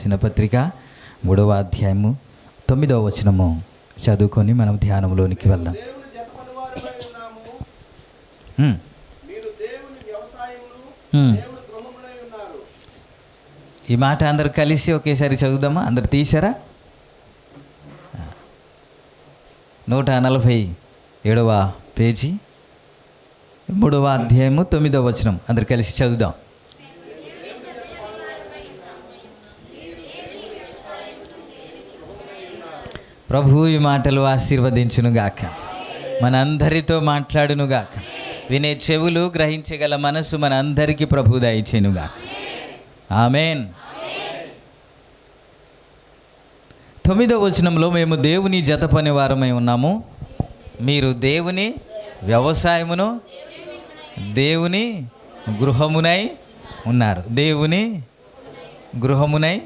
చిన్న పత్రిక 3వ అధ్యాయము 9వ వచనము చదువుకొని మనం ధ్యానంలోనికి వెళ్దాం. ఈ మాట అందరు కలిసి ఒకేసారి చదువుదామా? అందరు తీసారా? 147వ పేజీ 3వ అధ్యాయము 9వ వచనం అందరు కలిసి చదువుదాం. ప్రభు ఈ మాటలు ఆశీర్వదించునుగాక, మనందరితో మాట్లాడునుగాక. వినే చెవులు, గ్రహించగల మనసు మన అందరికీ ప్రభు దయచేయునుగాక. ఆమేన్. 9వ వచనంలో మేము దేవుని జత పని వారమై ఉన్నాము, మీరు దేవుని వ్యవసాయమును దేవుని గృహమునై ఉన్నారు. దేవుని గృహమునై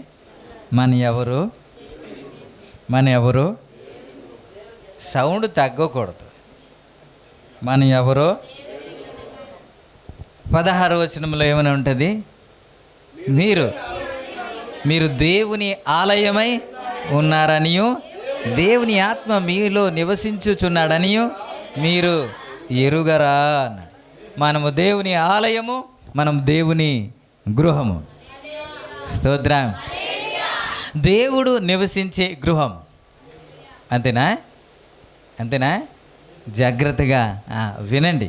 మన ఎవరు సౌండ్ తగ్గకూడదు. మన ఎవరో 16వ వచనంలో ఏమైనా ఉంటుంది, మీరు దేవుని ఆలయమై ఉన్నారనియు దేవుని ఆత్మ మీలో నివసించుచున్నాడనియు మీరు ఎరుగరా అన్నాడు. మనము దేవుని ఆలయము, మనం దేవుని గృహము. స్తోత్రం. దేవుడు నివసించే గృహం. అంతేనా? జాగ్రత్తగా వినండి.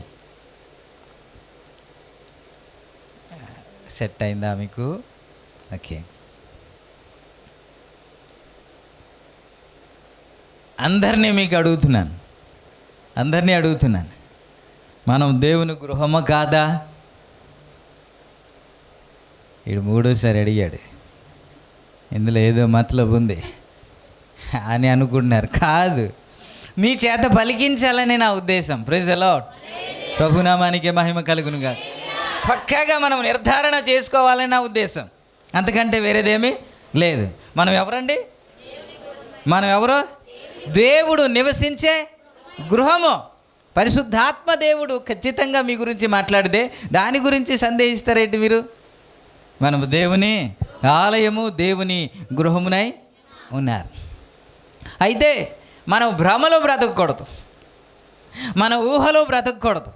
సెట్ అయిందా మీకు? ఓకే. అందరినీ అడుగుతున్నాను, మనం దేవుని గృహము కాదా? వీడు 3సారి అడిగాడు, ఇందులో ఏదో మతలబు ఉంది అని అనుకుంటున్నారు. కాదు, మీ చేత పలికించాలని నా ఉద్దేశం. Praise the lord. ప్రభునామానికి మహిమ కలుగునుగా. పక్కాగా మనం నిర్ధారణ చేసుకోవాలని నా ఉద్దేశం, అంతకంటే వేరేదేమీ లేదు. మనం ఎవరండి? మనం ఎవరో? దేవుడు నివసించే గృహము. పరిశుద్ధాత్మ దేవుడు ఖచ్చితంగా మీ గురించి మాట్లాడితే దాని గురించి సందేహిస్తారేంటి మీరు? మనము దేవుని ఆలయము, దేవుని గృహమునై ఉన్నారు. అయితే మనం భ్రమలో బ్రతకూడదు, మన ఊహలో బ్రతకూడదు.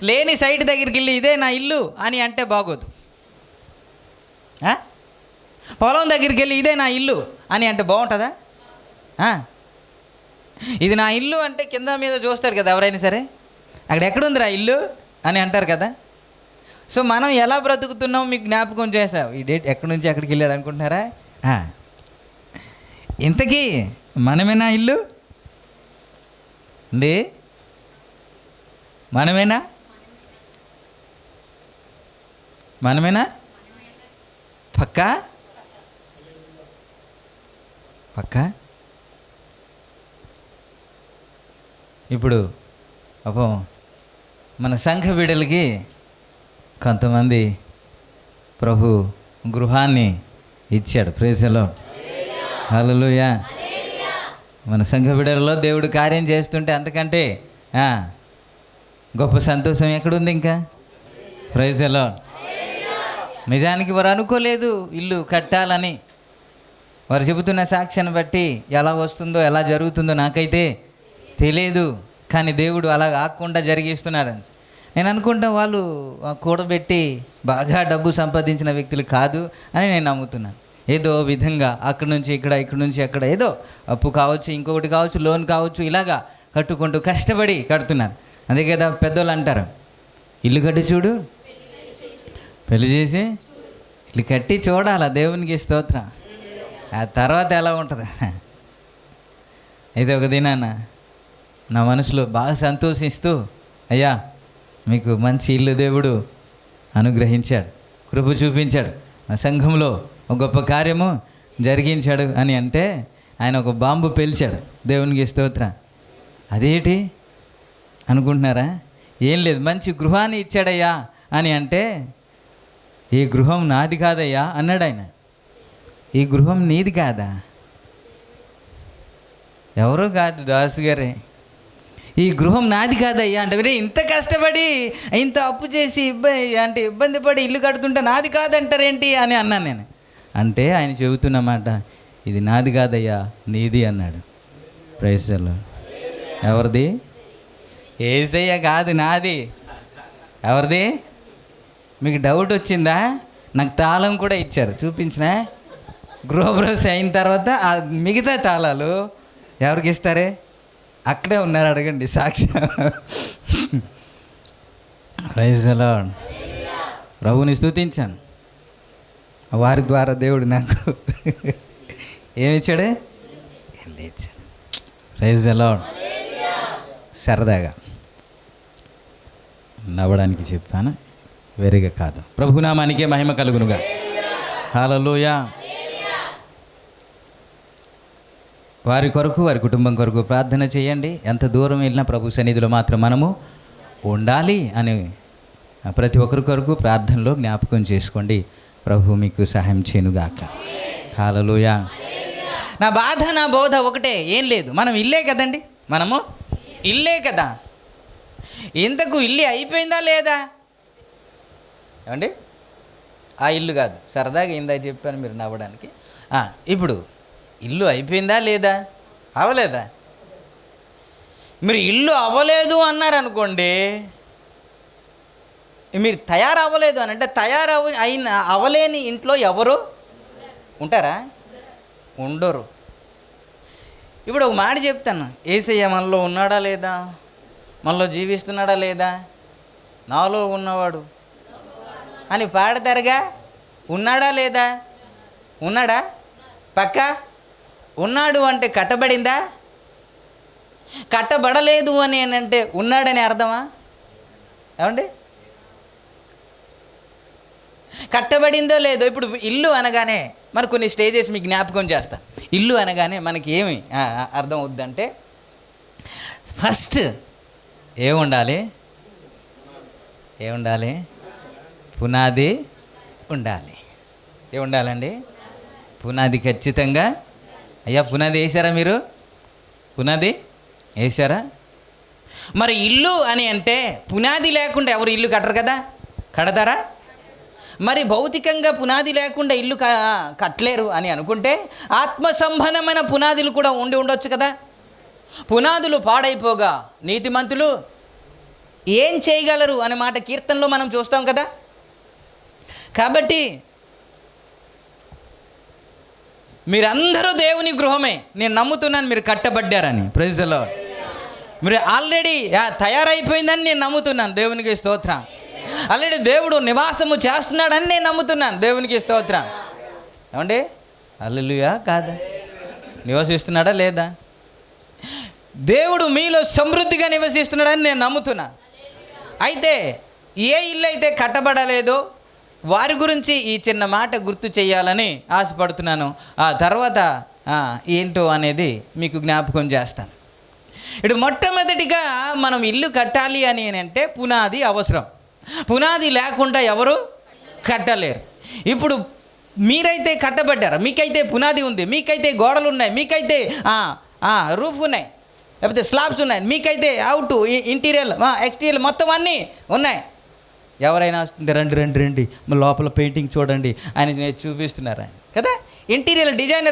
లేని సైట్ దగ్గరికి వెళ్ళి ఇదే నా ఇల్లు అని అంటే బాగోదు. పొలం దగ్గరికి వెళ్ళి ఇదే నా ఇల్లు అని అంటే బాగుంటుందా? ఇది నా ఇల్లు అంటే కింద మీద చూస్తాడు కదా ఎవరైనా సరే, అక్కడ ఎక్కడుందిరా ఇల్లు అని అంటారు కదా. సో మనం ఎలా బ్రతుకుతున్నాం మీకు జ్ఞాపకం చేస్తాం. ఈ డేట్ ఎక్కడి నుంచి ఎక్కడికి వెళ్ళాడు అనుకుంటున్నారా? ఇంతకీ మనమేనా ఇల్లు అండి? మనమేనా పక్కా ఇప్పుడు పాపం మన సంఘ బిడ్డలకి కొంతమంది ప్రభు గృహాన్ని ఇచ్చాడు. Praise the lord. హల్లెలూయా. మన సంఘ బిడ్డలలో దేవుడు కార్యం చేస్తుంటే అంతకంటే గొప్ప సంతోషం ఎక్కడుంది ఇంకా? Praise the lord. నిజానికి వారు అనుకోలేదు ఇల్లు కట్టాలని. వారు చెబుతున్న సాక్ష్యాన్ని బట్టి ఎలా వస్తుందో ఎలా జరుగుతుందో నాకైతే తెలియదు, కానీ దేవుడు అలా కాకుండా జరిగిస్తున్నారు. నేను అనుకుంటా వాళ్ళు కూడబెట్టి బాగా డబ్బు సంపాదించిన వ్యక్తులు కాదు అని నేను నమ్ముతున్నాను. ఏదో విధంగా అక్కడి నుంచి ఇక్కడ, ఇక్కడి నుంచి అక్కడ, ఏదో అప్పు కావచ్చు, ఇంకొకటి కావచ్చు, లోన్ కావచ్చు, ఇలాగా కట్టుకుంటూ కష్టపడి కడుతున్నారు. అదే కదా పెద్దోళ్ళు అంటారు, ఇల్లు కట్టి చూడు, పెళ్లి చేసి ఇల్లు కట్టి చూడాలా, దేవునికి స్తోత్రం. ఆ తర్వాత ఎలా ఉంటుంది? అయితే ఒక దినాన నా మనసులో బాగా సంతోషిస్తూ, అయ్యా మీకు మంచి ఇల్లు దేవుడు అనుగ్రహించాడు, కృప చూపించాడు, నా సంఘంలో ఒక గొప్ప కార్యము జరిగించాడు అని అంటే ఆయన ఒక బాంబు పేల్చాడు. దేవునికి స్తోత్రం. అదేంటి అనుకుంటున్నారా? ఏం లేదు, మంచి గృహాన్ని ఇచ్చాడయ్యా అని అంటే, ఈ గృహం నాది కాదయ్యా అన్నాడు ఆయన. ఈ గృహం నీది కాదా? ఎవరో కాదు, దాసు గారే. ఈ గృహం నాది కాదయ్యా అంటే, వేరే ఇంత కష్టపడి ఇంత అప్పు చేసి ఇబ్బంది పడి ఇల్లు కడుతుంటే నాది కాదంటారేంటి అని అన్నాను నేను. అంటే ఆయన చెబుతున్నమాట, ఇది నాది కాదయ్యా, నీది అన్నాడు. Praise the lord. ఎవరిది? యేసయ్య కాదు, నాది. ఎవరిది? మీకు డౌట్ వచ్చిందా? నాకు తాళం కూడా ఇచ్చారు, చూపించిన. గృహప్రవేశం అయిన తర్వాత ఆ మిగతా తాళాలు ఎవరికి ఇస్తారే? అక్కడే ఉన్నారు, అడగండి సాక్ష్యం. Praise the lord. ప్రభుని స్తుతించాను. వారి ద్వారా దేవుడు నాకు ఏమిచ్చాడే? ఇల్లు ఇచ్చాడు. Praise the lord. సరదాగా నవ్వడానికి చెప్పాను, వేరేగా కాదు. ప్రభునామానికే మహిమ కలుగునుగా. హల్లెలూయా. వారి కొరకు, వారి కుటుంబం కొరకు ప్రార్థన చేయండి. ఎంత దూరం వెళ్ళినా ప్రభు సన్నిధిలో మాత్రం మనము ఉండాలి అని ప్రతి ఒక్కరి కొరకు ప్రార్థనలో జ్ఞాపకం చేసుకోండి. ప్రభు మీకు సహాయం చేయనుగాక. హల్లెలూయా. నా బాధ, నా బోధ ఒకటే, ఏం లేదు. మనం ఇల్లే కదండి, మనము ఇల్లే కదా. ఇంతకు ఇల్లు అయిపోయిందా లేదా? ఏమండి? ఆ ఇల్లు కాదు, సరదాగా ఇందా చెప్పాను మీరు నవ్వడానికి. ఇప్పుడు ఇల్లు అయిపోయిందా లేదా? అవ్వలేదా? మీరు ఇల్లు అవ్వలేదు అన్నారనుకోండి, మీరు తయారవ్వలేదు అని అంటే అవ్వలేని ఇంట్లో ఎవరు ఉంటారా? ఉండరు. ఇప్పుడు ఒక మాట చెప్తాను, యేసయ్య మనలో ఉన్నాడా లేదా? మనలో జీవిస్తున్నాడా లేదా? నాలో ఉన్నవాడు అని పాడతారుగా. ఉన్నాడా లేదా? ఉన్నాడా? పక్క ఉన్నాడు అంటే కట్టబడిందా? కట్టబడలేదు అని అంటే ఉన్నాడని అర్థమా? ఏమండి? కట్టబడిందో లేదో. ఇప్పుడు ఇల్లు అనగానే మనకు కొన్ని స్టేజెస్ మీకు జ్ఞాపకం చేస్తా. ఇల్లు అనగానే మనకి ఏమి అర్థం అవుద్దంటే, ఫస్ట్ ఏముండాలి? పునాది ఉండాలి. ఏముండాలండి? పునాది ఖచ్చితంగా. అయ్యా, పునాది వేసారా మీరు? పునాది వేసారా? మరి ఇల్లు అని అంటే పునాది లేకుండా ఎవరు ఇల్లు కట్టరు కదా, కడతారా? మరి భౌతికంగా పునాది లేకుండా ఇల్లు కట్టలేరు అని అనుకుంటే ఆత్మ సంబంధమైన పునాదులు కూడా ఉండొచ్చు కదా. పునాదులు పాడైపోగా నీతిమంతులు ఏం చేయగలరు అనే మాట కీర్తనలో మనం చూస్తాం కదా. కాబట్టి మీరందరూ దేవుని గృహమే. నేను నమ్ముతున్నాను మీరు కట్టబడ్డారని. Praise the lord. మీరు ఆల్రెడీ తయారైపోయిందని నేను నమ్ముతున్నాను. దేవునికి స్తోత్రం. ఆల్రెడీ దేవుడు నివాసము చేస్తున్నాడని నేను నమ్ముతున్నాను. దేవునికి స్తోత్రం. ఏమండి? హల్లెలూయా కాదా? నివసిస్తున్నాడా లేదా? దేవుడు మీలో సమృద్ధిగా నివసిస్తున్నాడని నేను నమ్ముతున్నా. అయితే ఏ ఇల్లు అయితే కట్టబడలేదో వారి గురించి ఈ చిన్న మాట గుర్తు చేయాలని ఆశపడుతున్నాను. ఆ తర్వాత ఏంటో అనేది మీకు జ్ఞాపకం చేస్తాను. ఇప్పుడు మొట్టమొదటిగా మనం ఇల్లు కట్టాలి అని అంటే పునాది అవసరం. పునాది లేకుండా ఎవరు కట్టలేరు. ఇప్పుడు మీరైతే కట్టబడ్డారు, మీకైతే పునాది ఉంది, మీకైతే గోడలు ఉన్నాయి, మీకైతే రూఫ్ ఉన్నాయి, లేకపోతే స్లాబ్స్ ఉన్నాయి, మీకైతే అవుట్ ఇంటీరియర్ ఎక్స్టీరియర్ మొత్తం అన్నీ ఉన్నాయి. ఎవరైనా వస్తుంది, రండి రండి రండి లోపల పెయింటింగ్ చూడండి అని నేను చూపిస్తున్నారు ఆయన కదా. ఇంటీరియర్ డిజైన్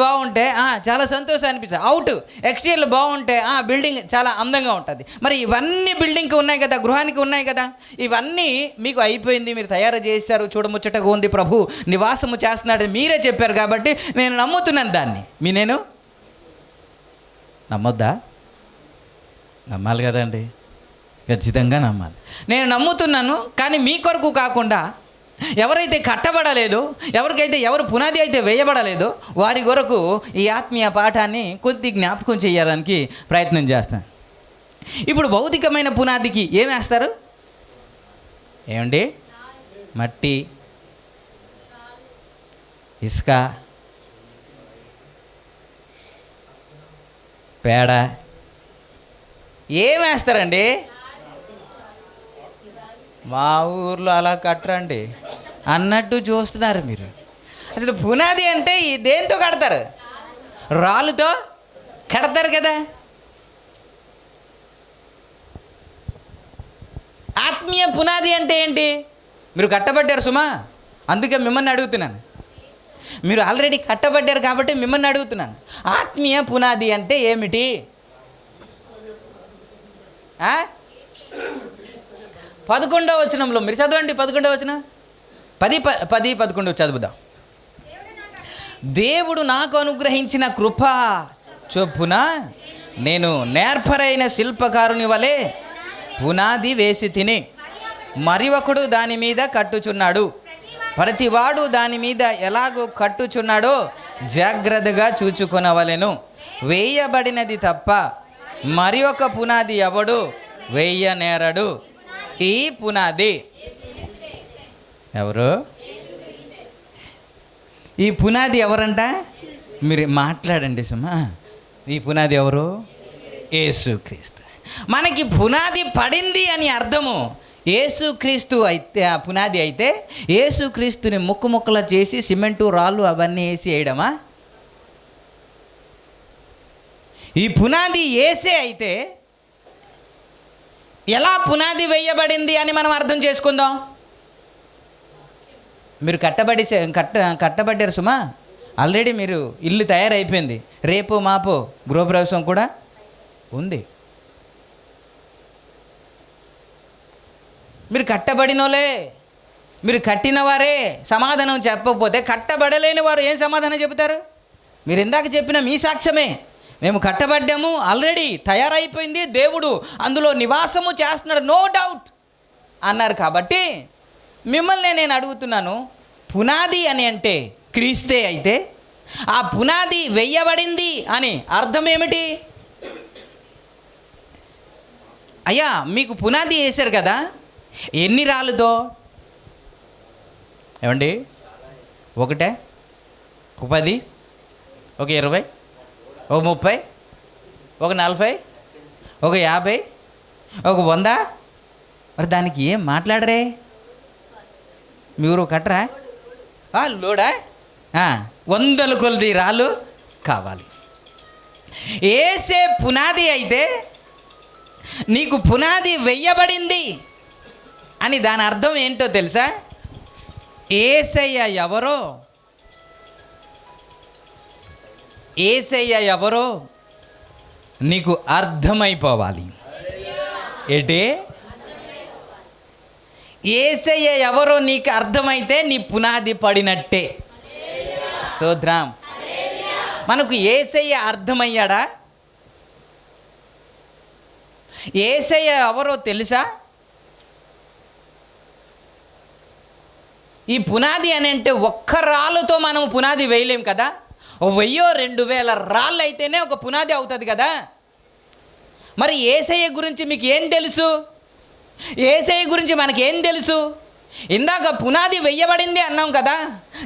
బాగుంటే చాలా సంతోషం అనిపిస్తుంది. అవుట్ ఎక్స్టీరియర్ బాగుంటే బిల్డింగ్ చాలా అందంగా ఉంటుంది. మరి ఇవన్నీ బిల్డింగ్కి ఉన్నాయి కదా, గృహానికి ఉన్నాయి కదా. ఇవన్నీ మీకు అయిపోయింది, మీరు తయారు చేశారు, చూడముచ్చటగా ఉంది, ప్రభు నివాసము చేస్తున్నాడు మీరే చెప్పారు కాబట్టి నేను నమ్ముతున్నాను దాన్ని. నేను నమ్మొద్దా? నమ్మాలి కదండి, ఖచ్చితంగా నమ్మాలి. నేను నమ్ముతున్నాను. కానీ మీ కొరకు కాకుండా ఎవరైతే కట్టబడలేదో, ఎవరు పునాది అయితే వేయబడలేదో వారి కొరకు ఈ ఆత్మీయ పాఠాన్ని కొద్ది జ్ఞాపకం చేయడానికి ప్రయత్నం చేస్తాను. ఇప్పుడు భౌతికమైన పునాదికి ఏం వేస్తారు? ఏమండి? మట్టి, ఇసుక, పేడ ఏం వేస్తారండి? మా ఊర్లో అలా కట్టరండి అన్నట్టు చూస్తున్నారు మీరు. అసలు పునాది అంటే దేంతో కడతారు? రాళ్ళుతో కడతారు కదా. ఆత్మీయ పునాది అంటే ఏంటి? మీరు కట్టబడ్డారు సుమా, అందుకే మిమ్మల్ని అడుగుతున్నాను. మీరు ఆల్రెడీ కట్టబడ్డారు కాబట్టి మిమ్మల్ని అడుగుతున్నాను. ఆత్మీయ పునాది అంటే ఏమిటి? 11వ వచనంలో మీరు చదవండి. 11వ వచనం 10-11 చదువుదాం. దేవుడు నాకు అనుగ్రహించిన కృప చొప్పున నేను నేర్పరైన శిల్పకారుని వలె పునాది వేసి తిని మరి ఒకడు దాని మీద కట్టుచున్నాడు. ప్రతివాడు దాని మీద ఎలాగో కట్టుచున్నాడో జాగ్రత్తగా చూచుకొనవలెను. వేయబడినది తప్ప మరి ఒక పునాది ఎవడు వేయనేరడు. ఈ పునాది ఎవరు? ఈ పునాది ఎవరంట? మీరు మాట్లాడండి సుమా. ఈ పునాది ఎవరు? యేసుక్రీస్తు. మనకి పునాది పడింది అని అర్థము. యేసుక్రీస్తు అయితే ఆ పునాది అయితే యేసుక్రీస్తుని ముక్కలా చేసి సిమెంటు రాళ్ళు అవన్నీ వేసి వేయడమా? ఈ పునాది యేసే అయితే ఎలా పునాది వేయబడింది అని మనం అర్థం చేసుకుందాం. మీరు కట్టబడ్డారు సుమా. ఆల్రెడీ మీరు ఇల్లు తయారైపోయింది. రేపు మాపు గృహప్రవేశం కూడా ఉంది. మీరు కట్టబడినోలే, మీరు కట్టిన వారే సమాధానం చెప్పకపోతే కట్టబడలేని వారు ఏం సమాధానం చెబుతారు? మీరు ఇందాక చెప్పిన మీ సాక్ష్యమే. మేము కట్టబడ్డాము, ఆల్రెడీ తయారైపోయింది, దేవుడు అందులో నివాసము చేస్తున్నాడు, నో డౌట్ అన్నారు. కాబట్టి మిమ్మల్ని నేను అడుగుతున్నాను, పునాది అని అంటే క్రీస్తే అయితే ఆ పునాది వెయ్యబడింది అని అర్థం ఏమిటి? అయ్యా మీకు పునాది వేశారు కదా, ఎన్ని రాళ్ళతో? ఏమండి? ఒకటే, ఒక 10, ఒక 20, ఒక 30, ఒక 40, ఒక 50, ఒక 100. మరి దానికి ఏం మాట్లాడరే? మీరు కట్టరా? లోడా? 100 కొలది రాళ్ళు కావాలి. ఏసే పునాది అయితే నీకు పునాది వెయ్యబడింది అని దాని అర్థం ఏంటో తెలుసా? యేసయ్య ఎవరో, యేసయ్య ఎవరో నీకు అర్థమైపోవాలి. ఏంటి? యేసయ్య ఎవరో నీకు అర్థమైతే నీ పునాది పడినట్టే. స్తోత్రం. మనకు యేసయ్య అర్థమయ్యాడా? యేసయ్య ఎవరో తెలుసా? ఈ పునాది అని అంటే ఒక్క రాళ్ళతో మనం పునాది వేయలేం కదా. 1000-2000 రాళ్ళు అయితేనే ఒక పునాది అవుతుంది కదా. మరి యేసయ్య గురించి మీకు ఏం తెలుసు? యేసయ్య గురించి మనకేం తెలుసు? ఇందాక పునాది వెయ్యబడింది అన్నాం కదా,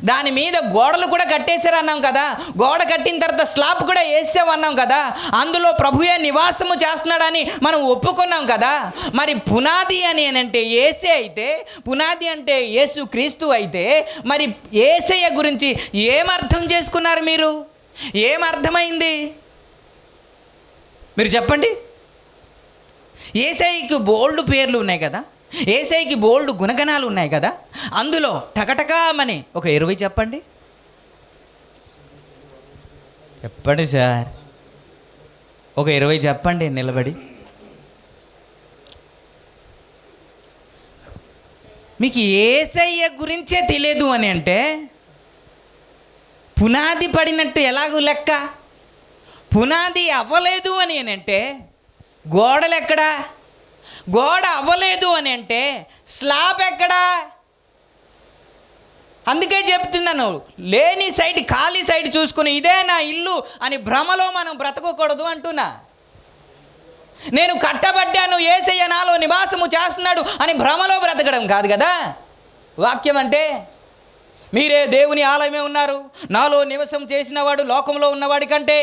దాని మీద గోడలు కూడా కట్టేశారు అన్నాం కదా, గోడ కట్టిన తర్వాత స్లాబ్ కూడా వేసామన్నాం కదా, అందులో ప్రభువే నివాసము చేస్తున్నాడని మనం ఒప్పుకున్నాం కదా. మరి పునాది అని అంటే యేసే అయితే, పునాది అంటే యేసు క్రీస్తు అయితే, మరి యేసయ్య గురించి ఏమర్థం చేసుకున్నారు? మీరు ఏమర్థమైంది? మీరు చెప్పండి. యేసయ్యకి బోల్డ్ పేర్లు ఉన్నాయి కదా, యేసయ్యకి బోల్డ్ గుణగణాలు ఉన్నాయి కదా, అందులో టకటకామని ఒక 20 చెప్పండి. చెప్పండి సార్, ఒక 20 చెప్పండి నిలబడి. మీకు యేసయ్య గురించే తెలియదు అని అంటే పునాది పడినట్టు ఎలాగూ లెక్క? పునాది అవ్వలేదు అని అంటే గోడలు ఎక్కడా? గోడ అవ్వలేదు అని అంటే స్లాబ్ ఎక్కడా? అందుకే చెప్తున్నాను, లేని సైడ్, ఖాళీ సైడ్ చూసుకుని ఇదే నా ఇల్లు అని భ్రమలో మనం బ్రతకకూడదు అంటున్నా. నేను కట్టబడ్డాను, యేసయ్య నాలో నివాసము చేస్తున్నాడు అని భ్రమలో బ్రతకడం కాదు కదా వాక్యం అంటే. మీరే దేవుని ఆలయమే ఉన్నారు, నాలో నివాసం చేసినవాడు లోకంలో ఉన్నవాడి కంటే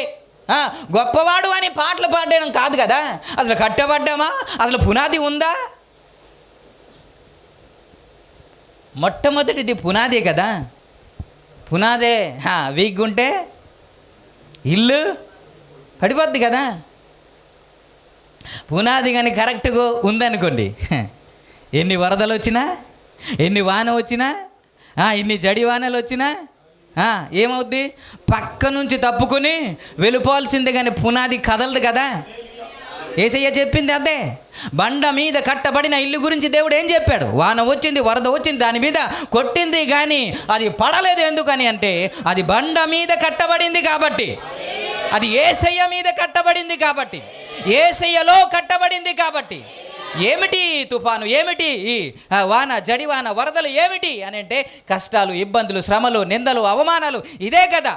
గొప్పవాడు అని పాటలు పాడడం కాదు కదా. అసలు కట్టబడ్డామా? అసలు పునాది ఉందా? మొట్టమొదటిది పునాదే కదా. పునాదే వీక్ ఉంటే ఇల్లు పడిపోద్ది కదా. పునాది కానీ కరెక్ట్గా ఉందనుకోండి, ఎన్ని వరదలు వచ్చినా, ఎన్ని వాన వచ్చినా, ఇన్ని జడివానలు వచ్చినా ఏమవుద్ది? పక్క నుంచి తప్పుకొని వెళ్ళిపోవాల్సిందే, కానీ పునాది కదలదు కదా. యేసయ్య చెప్పింది అదే. బండ మీద కట్టబడిన ఇల్లు గురించి దేవుడు ఏం చెప్పాడు? వాన వచ్చింది, వరద వచ్చింది, దాని మీద కొట్టింది, కానీ అది పడలేదు. ఎందుకని అంటే అది బండ మీద కట్టబడింది కాబట్టి, అది యేసయ్య మీద కట్టబడింది కాబట్టి, యేసయ్యలో కట్టబడింది కాబట్టి. ఏమిటి తుఫాను, ఏమిటి ఈ వాన, జడివాన, వరదలు ఏమిటి అని అంటే కష్టాలు, ఇబ్బందులు, శ్రమలు, నిందలు, అవమానాలు, ఇదే కదా.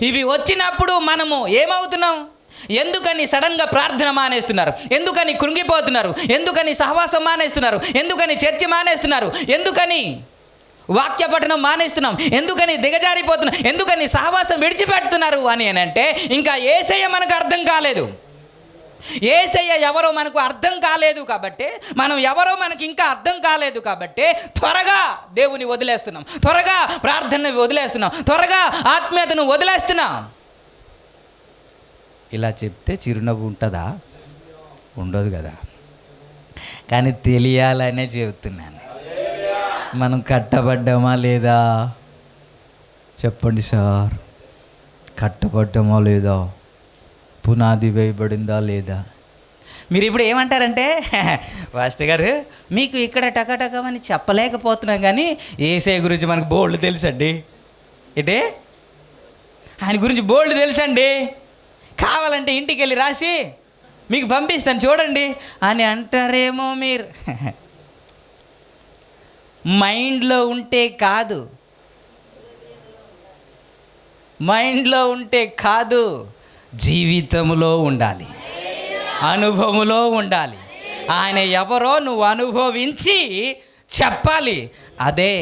ఇవి వచ్చినప్పుడు మనము ఏమవుతున్నాం? ఎందుకని సడన్గా ప్రార్థన మానేస్తున్నారు? ఎందుకని కృంగిపోతున్నారు? ఎందుకని సహవాసం మానేస్తున్నారు? ఎందుకని చర్చ మానేస్తున్నారు? ఎందుకని వాక్య పఠనం మానేస్తున్నాం? ఎందుకని దిగజారిపోతున్నాం? ఎందుకని సహవాసం విడిచిపెడుతున్నారు అని అంటే ఇంకా యేసయ్య మనకు అర్థం కాలేదు. యేసయ్య ఎవరో మనకు అర్థం కాలేదు కాబట్టి, మనం ఎవరో మనకి ఇంకా అర్థం కాలేదు కాబట్టి త్వరగా దేవుని వదిలేస్తున్నాం, త్వరగా ప్రార్థనని వదిలేస్తున్నాం, త్వరగా ఆత్మీయతను వదిలేస్తున్నాం. ఇలా చెప్తే చిరునవ్వు ఉంటుందా? ఉండదు కదా. కానీ తెలియాలనే చెబుతున్నాను. మనం కట్టబడ్డామా లేదా? చెప్పండి సార్, కట్టబడ్డామా లేదా? పునాది వేయబడిందా లేదా? మీరు ఇప్పుడు ఏమంటారంటే, పాస్టర్ గారు మీకు ఇక్కడ టకటకమని చెప్పలేకపోతున్నాం, కానీ యేసయ్య గురించి మనకు బోల్డ్ తెలుసండి. ఏంటే ఆయన గురించి బోల్డ్ తెలుసండి, కావాలంటే ఇంటికి వెళ్ళి రాసి మీకు పంపిస్తాను చూడండి అని అంటారేమో మీరు. మైండ్లో ఉంటే కాదు, మైండ్లో ఉంటే కాదు, జీవితంలో ఉండాలి, అనుభవంలో ఉండాలి. ఆయన ఎవరో నువ్వు అనుభవించి చెప్పాలి. అదే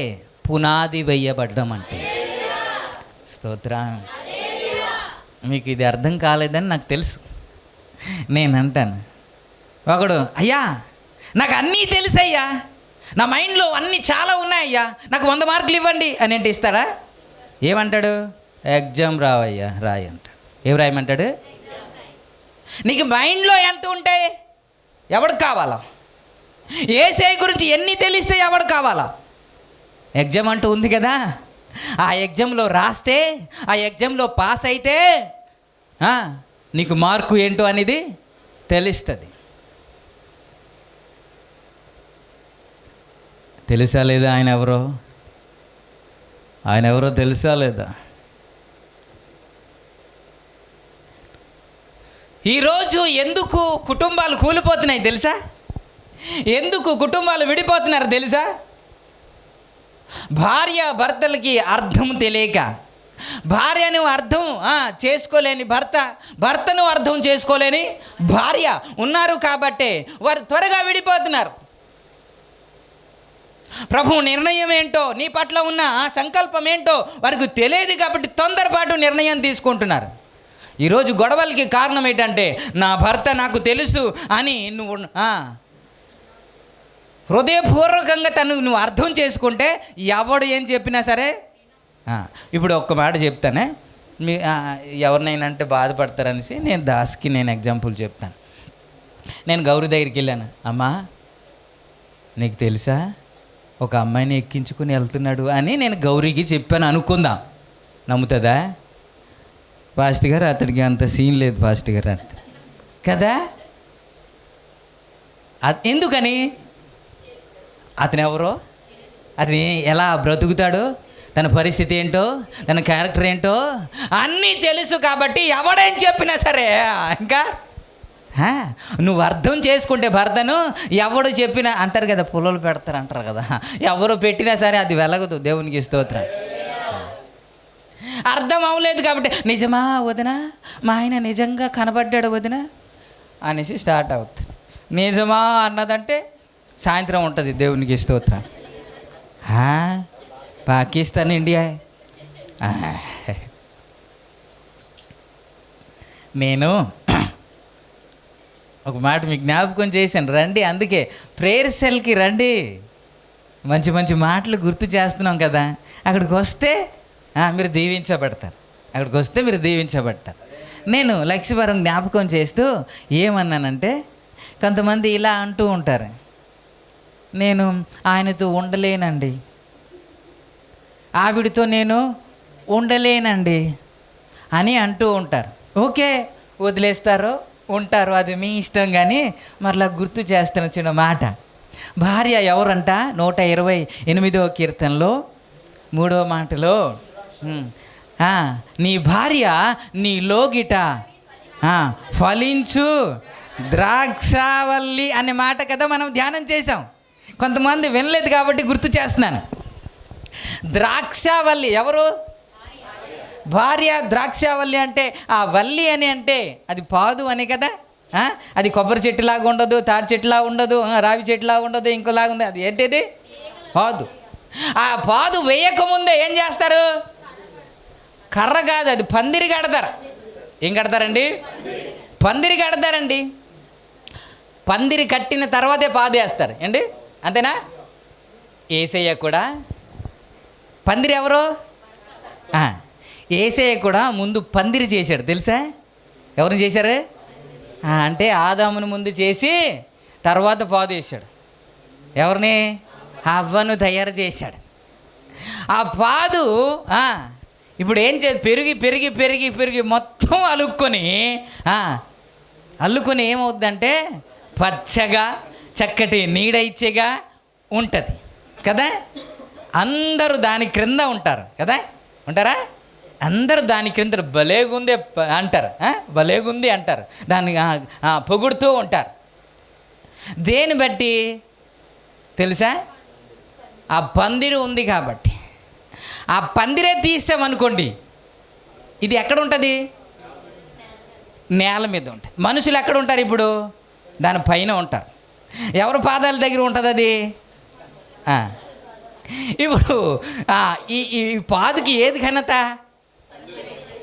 పునాది వేయబడ్డం అంటే. స్తోత్రం. మీకు ఇది అర్థం కాలేదని నాకు తెలుసు. నేను అంటాను, ఒకడు అయ్యా నాకు అన్నీ తెలుసయ్యా, నా మైండ్లో అన్నీ చాలా ఉన్నాయ్యా, నాకు 100 మార్కులు ఇవ్వండి అని అంటే ఇస్తాడా? ఏమంటాడు? ఎగ్జామ్ రావయ్యా, రాయి అంటాడు. ఏం రాయమంటాడు? నీకు మైండ్లో ఎంత ఉంటే ఎవడు కావాలా? యేసయ్య గురించి ఎన్ని తెలిస్తే ఎవడు కావాలా? ఎగ్జామ్ అంటూ ఉంది కదా, ఆ ఎగ్జామ్లో రాస్తే, ఆ ఎగ్జామ్లో పాస్ అయితే నీకు మార్కు ఏంటో అనేది తెలుస్తుంది. తెలుసా లేదా? ఆయన ఎవరో, ఆయన ఎవరో తెలుసా లేదా? ఈరోజు ఎందుకు కుటుంబాలు కూలిపోతున్నాయి తెలుసా? ఎందుకు కుటుంబాలు విడిపోతున్నారు తెలుసా? భార్య భర్తలకి అర్థం తెలియక, భార్యను అర్థం చేసుకోలేని భర్త, భర్తను అర్థం చేసుకోలేని భార్య ఉన్నారు కాబట్టి వారు త్వరగా విడిపోతున్నారు. ప్రభు నిర్ణయం ఏంటో, నీ పట్ల ఉన్న సంకల్పం ఏంటో వారికి తెలియదు కాబట్టి తొందరపాటు నిర్ణయం తీసుకుంటున్నారు. ఈరోజు గొడవలకి కారణం ఏంటంటే, నా భర్త నాకు తెలుసు అని నువ్వు హృదయపూర్వకంగా నువ్వు అర్థం చేసుకుంటే ఎవడు ఏం చెప్పినా సరే. ఇప్పుడు ఒక్క మాట చెప్తానే, మీ ఎవరినైనా అంటే బాధపడతారనేసి నేను దాస్కి ఎగ్జాంపుల్ చెప్తాను. నేను గౌరీ దగ్గరికి వెళ్ళాను. అమ్మా నీకు తెలుసా ఒక అమ్మాయిని ఎక్కించుకుని వెళ్తున్నాడు అని నేను గౌరీకి చెప్పాను అనుకుందాం. నమ్ముతుందా? పాస్టర్ గారు అతడికి అంత సీన్ లేదు పాస్టర్ గారు అంట కదా. ఎందుకని? అతను ఎవరో, అతను ఎలా బ్రతుకుతాడో, తన పరిస్థితి ఏంటో, తన క్యారెక్టర్ ఏంటో అన్నీ తెలుసు కాబట్టి ఎవడేం చెప్పినా సరే ఇంకా నువ్వు అర్థం చేసుకుంటే భర్తను ఎవడు చెప్పినా అంటారు కదా, పుల్లలు పెడతారు అంటారు కదా, ఎవరు పెట్టినా సరే అది వెలగదు. దేవునికి స్తోత్రం. అర్థం అవ్వలేదు కాబట్టి నిజమా వదినా, మా ఆయన నిజంగా కనబడ్డాడు వదినా అనేసి స్టార్ట్ అవుతుంది. నిజమా అన్నదంటే సాయంత్రం ఉంటుంది. దేవునికి స్తోత్రం. పాకిస్తాన్, ఇండియా. నేను ఒక మాట మీకు జ్ఞాపకం చేశాను, రండి. అందుకే ప్రేయర్ సెల్కి రండి, మంచి మంచి మాటలు గుర్తు చేస్తున్నాం కదా. అక్కడికి వస్తే మీరు దీవించబడతారు, అక్కడికి వస్తే మీరు దీవించబడతారు. నేను లక్ష్యవరం జ్ఞాపకం చేస్తూ ఏమన్నానంటే, కొంతమంది ఇలా అంటూ ఉంటారు, నేను ఆయనతో ఉండలేనండి, ఆవిడతో నేను ఉండలేనండి అని అంటూ ఉంటారు. ఓకే, వదిలేస్తారో ఉంటారు, అది మీ ఇష్టం. కానీ మరలా గుర్తు చేస్తున్న చిన్న మాట. భార్య ఎవరంట? 128వ కీర్తనలో 3వ మాటలో నీ భార్య నీ లోగిట ఫలించు ద్రాక్షావల్లి అనే మాట కదా మనం ధ్యానం చేసాం. కొంతమంది వినలేదు కాబట్టి గుర్తు చేస్తున్నాను. ద్రాక్షావల్లి ఎవరు? భార్య. ద్రాక్షావల్లి అంటే ఆ వల్లి అని అంటే అది పాదు అని కదా. అది కొబ్బరి చెట్టులాగా ఉండదు, తాడి చెట్టులా ఉండదు, రావి చెట్టులా ఉండదు, ఇంకోలాగా ఉంది. అది ఏంటిది? పాదు. ఆ పాదు వేయకముందే ఏం చేస్తారు? కర్ర కాదు, అది పందిరి కడతారు. ఏం కడతారండి? పందిరి కడతారండి. పందిరి కట్టిన తర్వాతే పాదు వేస్తారు ఏంటి, అంతేనా? యేసయ్య కూడా పందిరి ఎవరు? యేసయ్య కూడా ముందు పందిరి చేశాడు తెలుసా? ఎవరిని చేశారు అంటే ఆదామును ముందు చేసి తర్వాత పాదు వేశాడు. ఎవరిని? హవ్వను తయారు చేశాడు. ఆ పాదు ఇప్పుడు ఏం పెరిగి పెరిగి పెరిగి పెరిగి మొత్తం అల్లుకొని ఏమవుద్దంటే పచ్చగా చక్కటి నీడ ఇచ్చేగా ఉంటుంది కదా. అందరూ దాని క్రింద ఉంటారు కదా. ఉంటారా? అందరూ దాని క్రింద భలేగుంది అంటారు, భలేగుంది అంటారు, దాన్ని పొగుడుతూ ఉంటారు. దేని బట్టి తెలుసా? ఆ పందిరి ఉంది కాబట్టి. ఆ పందిరే తీసామనుకోండి, ఇది ఎక్కడ ఉంటుంది? నేల మీద ఉంటుంది. మనుషులు ఎక్కడ ఉంటారు ఇప్పుడు? దానిపైన ఉంటారు. ఎవరి పాదాల దగ్గర ఉంటుంది అది? ఇప్పుడు ఈ పాదుకి ఏది ఘనత?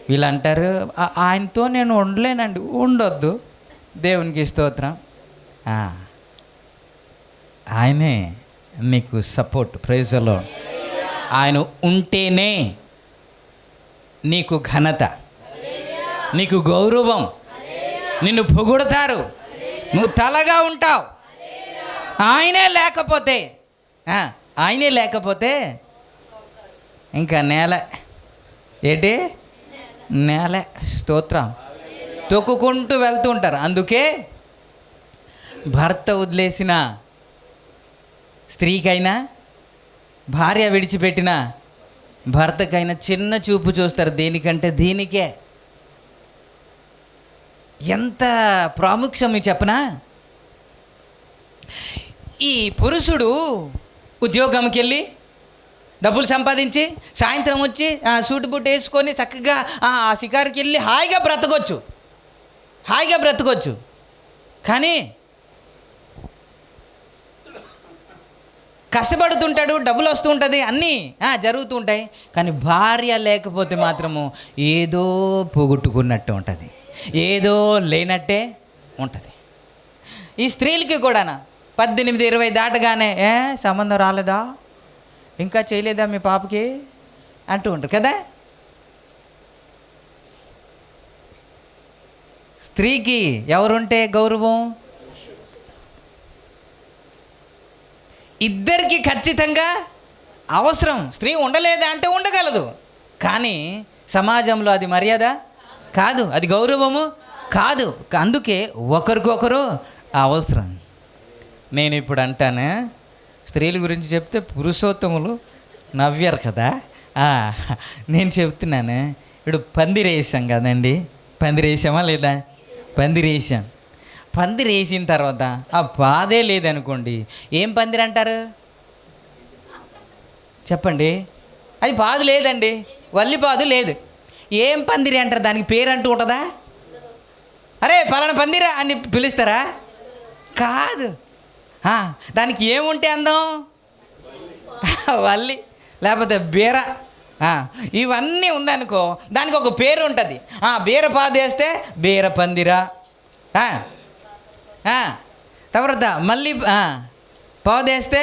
వీళ్ళు అంటారు ఆయనతో నేను ఉండలేనండి. ఉండొద్దు, దేవునికి స్తోత్రం. ఆయనే నీకు సపోర్ట్. Praise the lord. ఆయన ఉంటేనే నీకు ఘనత, నీకు గౌరవం, నిన్ను పొగుడతారు, నువ్వు తలగా ఉంటావు. ఆయనే లేకపోతే ఇంకా నేల ఏంటి? నేల. స్తోత్రం. తొక్కుకుంటూ వెళ్తూ ఉంటారు. అందుకే భర్త వదిలేసిన స్త్రీకైనా, భార్య విడిచిపెట్టిన భర్తకైనా చిన్న చూపు చూస్తారు. దేనికంటే దీనికే. ఎంత ప్రాముఖ్యం చెప్పనా? ఈ పురుషుడు ఉద్యోగంకి వెళ్ళి డబ్బులు సంపాదించి సాయంత్రం వచ్చి సూటు బూట్ వేసుకొని చక్కగా ఆ షికారుకి వెళ్ళి హాయిగా బ్రతకొచ్చు. కానీ కష్టపడుతుంటాడు, డబ్బులు వస్తూ ఉంటుంది, అన్నీ జరుగుతూ ఉంటాయి. కానీ భార్య లేకపోతే మాత్రము ఏదో పోగొట్టుకున్నట్టు ఉంటుంది, ఏదో లేనట్టే ఉంటుంది. ఈ స్త్రీలకి కూడా 18-20 దాటగానే సంబంధం రాలేదా, ఇంకా చేయలేదా మీ పాపకి అంటూ ఉంటారు కదా. స్త్రీకి ఎవరుంటే గౌరవం? ఇద్దరికి ఖచ్చితంగా అవసరం. స్త్రీ ఉండలేదా అంటే ఉండగలదు, కానీ సమాజంలో అది మర్యాద కాదు, అది గౌరవము కాదు. అందుకే ఒకరికొకరు అవసరం. నేను ఇప్పుడు అంటాను, స్త్రీల గురించి చెప్తే పురుషోత్తములు నవ్వారు కదా. నేను చెప్తున్నాను, ఇప్పుడు పందిరేసాం కదండి. పందిరేసామా లేదా? పందిరేసాం. పందిరేసిన తర్వాత ఆ పాదే లేదనుకోండి, ఏం పందిరి అంటారు చెప్పండి? అది పాదు లేదండి, వల్లి పాదు లేదు. ఏం పందిరి అంటారు? దానికి పేరు అంటూ ఉంటుందా? అరే పలానా పందిరా అని పిలుస్తారా? కాదు. దానికి ఏముంటే అందం? వల్లి లేకపోతే బీర, ఇవన్నీ ఉందనుకో, దానికి ఒక పేరు ఉంటుంది. బీర పాదు వేస్తే బీర పందిరా, తర్వాత మళ్ళీ పాదు వేస్తే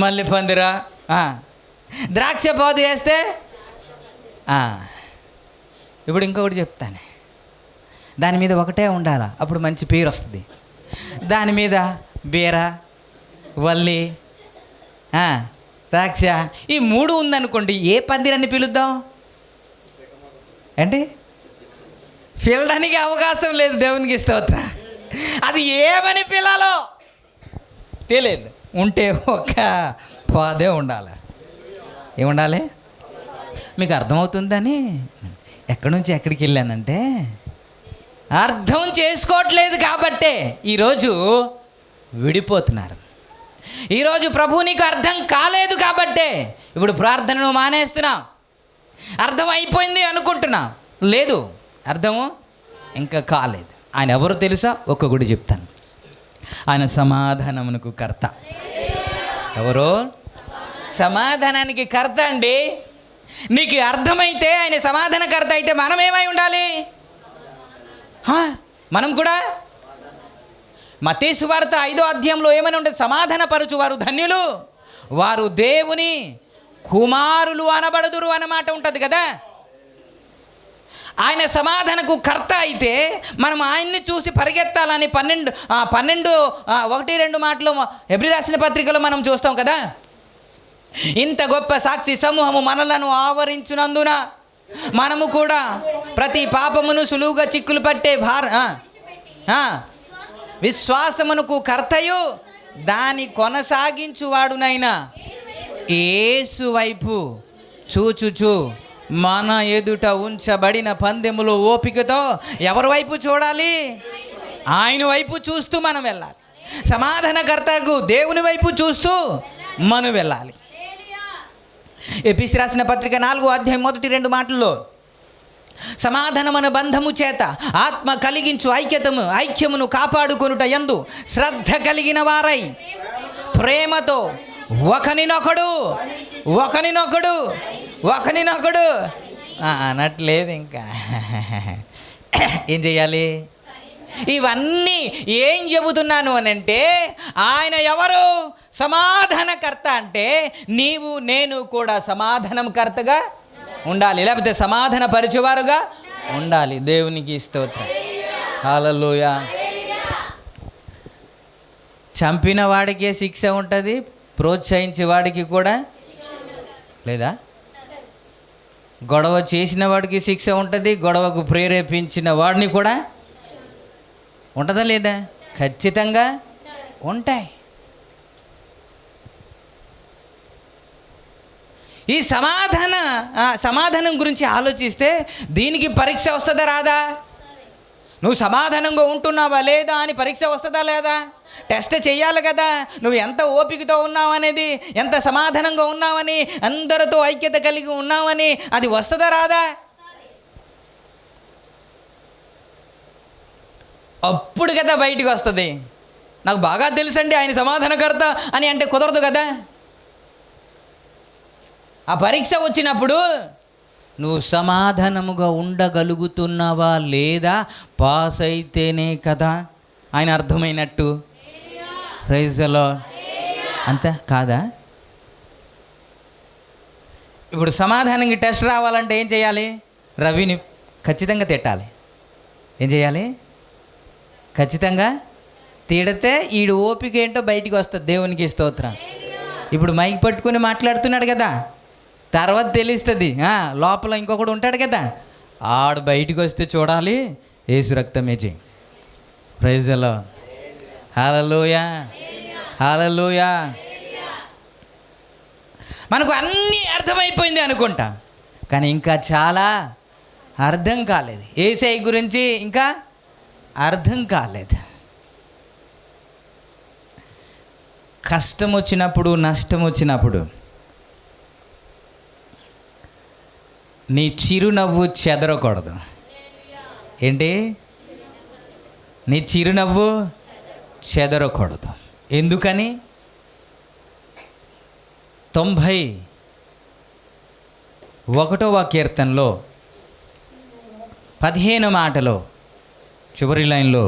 మళ్ళీ పందిరా, ద్రాక్ష పాదు వేస్తే ఇప్పుడు ఇంకొకటి చెప్తాను. దాని మీద ఒకటే ఉండాలా, అప్పుడు మంచి పేరు వస్తుంది. దాని మీద బీర, వల్లి, ద్రాక్ష, ఈ 3 ఉందనుకోండి, ఏ పందిరని పిలుద్దాం? అంటే పిలడానికి అవకాశం లేదు. దేవునికి స్తోత్రం. అది ఏమని పిలాలో తెలియదు. ఉంటే ఒక పాదే ఉండాలి. ఏముండాలి? మీకు అర్థమవుతుందని ఎక్కడి నుంచి ఎక్కడికి వెళ్ళానంటే, అర్థం చేసుకోవట్లేదు కాబట్టే ఈరోజు విడిపోతున్నారు. ఈరోజు ప్రభువు నీకు అర్థం కాలేదు కాబట్టే ఇప్పుడు ప్రార్థనను మానేస్తున్నాం. అర్థం అయిపోయింది అనుకుంటున్నా, లేదు, అర్థము ఇంకా కాలేదు. ఆయన ఎవరు తెలుసా? ఒక్క గుడి చెప్తాను. ఆయన సమాధానమునకు కర్త. ఎవరు? సమాధానానికి కర్త అండి. నీకు అర్థమైతే ఆయన సమాధానకర్త అయితే మనం ఏమై ఉండాలి? మనం కూడా మత్తయి సువార్త 5వ అధ్యాయంలో ఏమని ఉంటుంది? సమాధానపరచు వారు ధన్యులు, వారు దేవుని కుమారులు అనబడుదురు అన్నమాట ఉంటుంది కదా. ఆయన సమాధానకు కర్త అయితే మనం ఆయన్ని చూసి పరిగెత్తాలని 1-2 మాటలు హెబ్రీ రాసిన పత్రికలో మనం చూస్తాం కదా. ఇంత గొప్ప సాక్షి సమూహము మనలను ఆవరించునందున మనము కూడా ప్రతి పాపమును సులువుగా చిక్కులు పట్టే విశ్వాసమునకు కర్తయు దాని కొనసాగించువాడునైనా యేసు వైపు చూచుచు మన ఎదుట ఉంచబడిన పందెములో ఓపికతో ఎవరి వైపు చూడాలి? ఆయన వైపు చూస్తూ మనం వెళ్ళాలి. సమాధానకర్తకు దేవుని వైపు చూస్తూ మనం వెళ్ళాలి. ఎఫెసీయులకు రాసిన పత్రిక 4వ అధ్యాయం 1-2 మాటల్లో సమాధానమన బంధము చేత ఆత్మ కలిగించు ఐక్యమును కాపాడుకొనుట యందు శ్రద్ధ కలిగిన వారై ప్రేమతో ఒకనినొకడు అనట్లేదు. ఇంకా ఏం చేయాలి? ఇవన్నీ ఏం చెబుతున్నాను అని అంటే, ఆయన ఎవరు? సమాధానకర్త. అంటే నీవు నేను కూడా సమాధానకర్తగా ఉండాలి, లేకపోతే సమాధాన పరిచేవారుగా ఉండాలి. దేవునికి స్తోత్రం. హల్లెలూయా. చంపిన వాడికే శిక్ష ఉంటుంది, ప్రోత్సహించే వాడికి కూడా లేదా? గొడవ చేసిన వాడికి శిక్ష ఉంటుంది, గొడవకు ప్రేరేపించిన వాడిని కూడా ఉంటుందా లేదా? ఖచ్చితంగా ఉంటాయి. ఈ సమాధానం గురించి ఆలోచిస్తే దీనికి పరీక్ష వస్తుందా రాదా? నువ్వు సమాధానంగా ఉంటున్నావా లేదా అని పరీక్ష వస్తుందా లేదా? టెస్ట్ చెయ్యాలి కదా. నువ్వు ఎంత ఓపికతో ఉన్నావు అనేది, ఎంత సమాధానంగా ఉన్నావని, అందరితో ఐక్యత కలిగి ఉన్నావని అది వస్తుందా రాదా? అప్పుడు కదా బయటికి వస్తుంది. నాకు బాగా తెలుసండి ఆయన సమాధానకర్త అని అంటే కుదరదు కదా. ఆ పరీక్ష వచ్చినప్పుడు నువ్వు సమాధానముగా ఉండగలుగుతున్నావా లేదా పాస్ అయితేనే కదా ఆయన అర్థమైనట్టు. Praise the lord. అంతే కాదా? ఇప్పుడు సమాధానంగా టెస్ట్ రావాలంటే ఏం చేయాలి? రవిని ఖచ్చితంగా తిట్టాలి. ఏం చేయాలి? ఖచ్చితంగా తిడితే ఈడు ఓపిక ఏంటో బయటికి వస్తుంది. దేవునికి స్తోత్రం. ఇప్పుడు మైక్ పట్టుకొని మాట్లాడుతున్నాడు కదా, తర్వాత తెలుస్తుంది. లోపల ఇంకొకడు ఉంటాడు కదా, ఆడు బయటికి వస్తే చూడాలి యేసు రక్తమే చేయి. Praise the lord. Hallelujah, hallelujah. మనకు అన్నీ అర్థమైపోయింది అనుకుంటా, కానీ ఇంకా చాలా అర్థం కాలేదు. యేసయ్య గురించి ఇంకా అర్థం కాలేదు. కష్టం వచ్చినప్పుడు, నష్టం వచ్చినప్పుడు నీ చిరునవ్వు చెదరకూడదు. ఏంటి? నీ చిరునవ్వు చెదరకూడదు. ఎందుకని? 91వ కీర్తనలో 15 మాటలో చివరి లైన్లో,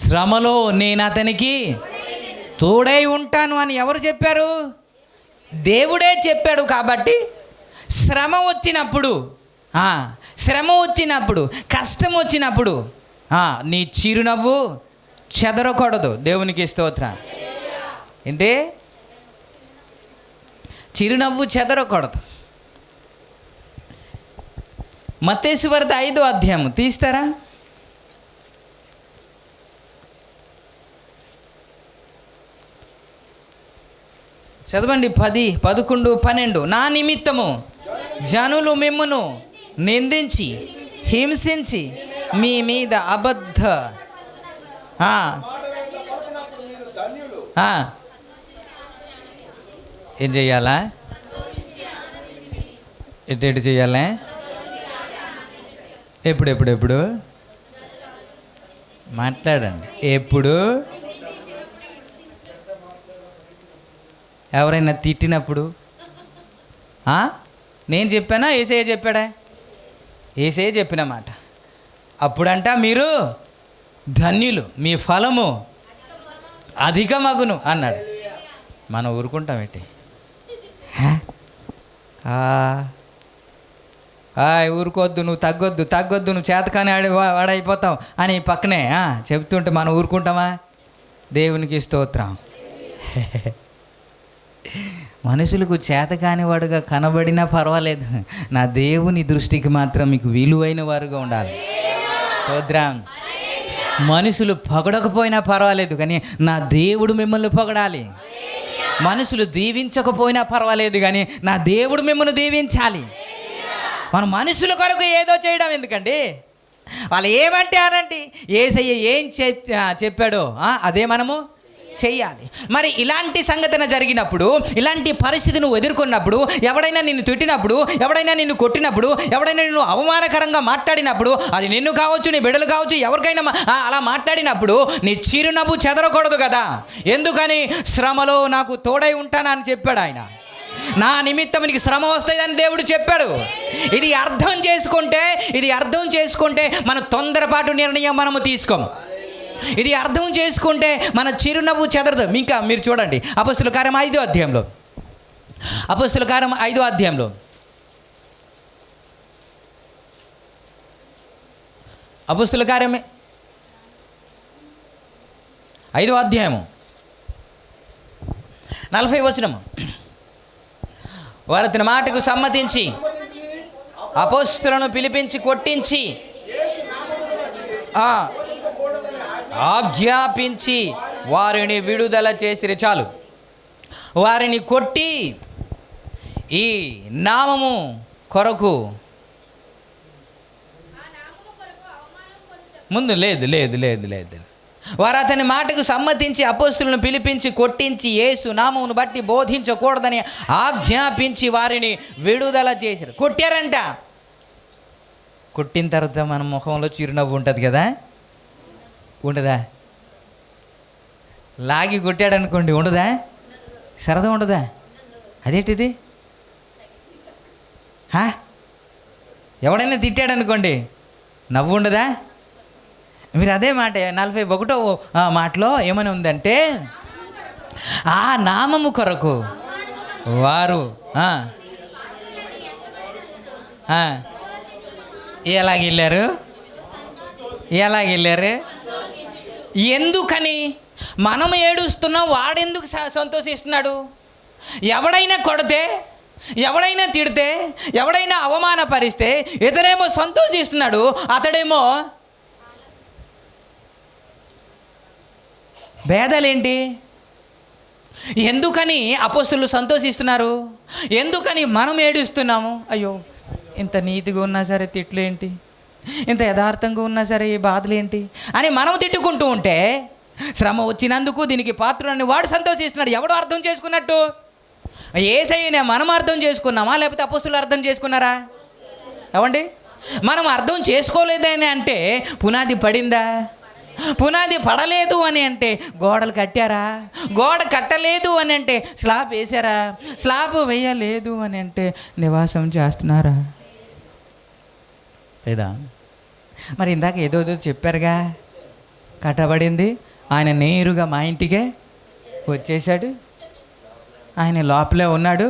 శ్రమలో నేను అతనికి తోడై ఉంటాను అని ఎవరు చెప్పారు? దేవుడే చెప్పాడు. కాబట్టి శ్రమ వచ్చినప్పుడు, కష్టం వచ్చినప్పుడు నీ చిరునవ్వు చెదరకూడదు. దేవునికి స్తోత్రం. ఏంటి? చిరునవ్వు చెదరకూడదు. మత్తయి సువార్త 5వ అధ్యాయం తీస్తారా? చదవండి. 10, 11, 12. నా నిమిత్తము జనులు మిమ్మును నిందించి హింసించి మీ మీద అబద్ధ ఏం చెయ్యాలా? ఎటు చెయ్యాలా? ఎప్పుడు మాట్లాడండి. ఎప్పుడు ఎవరైనా తిట్టినప్పుడు నేను చెప్పానా యేసయ్య చెప్పాడా? యేసయ్య చెప్పిన మాట. అప్పుడంట మీరు ధన్యులు, మీ ఫలము అధికమగును అన్నాడు. మనం ఊరుకుంటాం ఏంటి? ఊరుకోవద్దు, నువ్వు తగ్గొద్దు, నువ్వు చేతకాని వాడైపోతావు అని పక్కనే చెప్తుంటే మనం ఊరుకుంటామా? దేవునికి స్తోత్రం. మనుషులకు చేతకాని వాడుగా కనబడినా పర్వాలేదు, నా దేవుని దృష్టికి మాత్రం మీకు విలువైన వారుగా ఉండాలి. స్తోత్రం. మనుషులు పొగడకపోయినా పర్వాలేదు, కానీ నా దేవుడు మిమ్మల్ని పొగడాలి. మనుషులు దీవించకపోయినా పర్వాలేదు, కానీ నా దేవుడు మిమ్మల్ని దీవించాలి. మనం మనుషుల కొరకు ఏదో చేయడం ఎందుకండి? వాళ్ళు ఏమంటే అనండి, యేసయ్య ఏం చెప్పాడో అదే మనము చెయ్యాలి. మరి ఇలాంటి సంఘటన జరిగినప్పుడు, ఇలాంటి పరిస్థితి నువ్వు ఎదుర్కొన్నప్పుడు, ఎవడైనా నిన్ను తిట్టినప్పుడు, ఎవడైనా నిన్ను కొట్టినప్పుడు, ఎవడైనా నిన్ను అవమానకరంగా మాట్లాడినప్పుడు, అది నిన్ను కావచ్చు, నీ బిడ్డలు కావచ్చు, ఎవరికైనా అలా మాట్లాడినప్పుడు నీ చిరునవ్వు చెదరకూడదు కదా. ఎందుకని? శ్రమలో నాకు తోడై ఉంటానని చెప్పాడు ఆయన. నా నిమిత్తం నీకు శ్రమ వస్తుందని దేవుడు చెప్పాడు. ఇది అర్థం చేసుకుంటే మన తొందరపాటు నిర్ణయం మనము తీసుకోము. ఇది అర్థం చేసుకుంటే మన చిరునవ్వు చెదరదు. ఇంకా మీరు చూడండి, అపొస్తలుల కార్యం 5వ అధ్యాయంలో, అపొస్తలుల కార్యం 5వ అధ్యాయంలో, అపొస్తలుల కార్యం 5వ అధ్యాయము 40వ వచనము. వారు తన మాటకు సమ్మతించి అపొస్తలులను పిలిపించి కొట్టించి ఆజ్ఞాపించి వారిని విడుదల చేసిరి. చాలు. వారిని కొట్టి ఈ నామము కొరకు ముందు లేదు వారు అతని మాటకు సమ్మతించి అపోస్తులను పిలిపించి కొట్టించి యేసు నామమును బట్టి బోధించకూడదని ఆజ్ఞాపించి వారిని విడుదల చేశారు. కొట్టారంట. కొట్టిన తర్వాత మన ముఖంలో చిరునవ్వు ఉంటుంది కదా, ఉండదా? లాగి కొట్టాడు అనుకోండి, ఉండదా? సరదా ఉండదా? అదేంటిది? ఎవడైనా తిట్టాడు అనుకోండి, నవ్వు ఉండదా? మీరు అదే మాట 41వ మాటలో ఏమని ఉందంటే, ఆ నామము కొరకు వారు ఎలాగెళ్ళారు? ఎందుకని? మనం ఏడుస్తున్నాం, వాడెందుకు సంతోషిస్తున్నాడు? ఎవడైనా కొడితే, ఎవడైనా తిడితే, ఎవడైనా అవమానపరిస్తే ఇతనేమో సంతోషిస్తున్నాడు, అతడేమో భేదాలేంటి? ఎందుకని అపోస్తులు సంతోషిస్తున్నారు? ఎందుకని మనం ఏడుస్తున్నాము? అయ్యో, ఇంత నీతిగా ఉన్నా సరే తిట్లేంటి, ఇంత యథార్థంగా ఉన్నా సరే ఈ బాధలేంటి అని మనం తిట్టుకుంటూ ఉంటే, శ్రమ వచ్చినందుకు దీనికి పాత్రుడని వాడు సంతోషిస్తున్నాడు. ఎవడు అర్థం చేసుకున్నట్టు? యేసయ్యనే మనం అర్థం చేసుకున్నామా, లేకపోతే అపోస్తులు అర్థం చేసుకున్నారా? ఏమండి, మనం అర్థం చేసుకోలేదని అంటే పునాది పడిందా? పునాది పడలేదు అని అంటే గోడలు కట్టారా? గోడ కట్టలేదు అని అంటే స్లాబ్ వేసారా? స్లాబ్ వేయలేదు అని అంటే నివాసం చేస్తున్నారా లేదా? మరి ఇందాక ఏదో చెప్పారుగా, కట్టబడింది, ఆయన నేరుగా మా ఇంటికే వచ్చేసాడు, ఆయన లోపలే ఉన్నాడు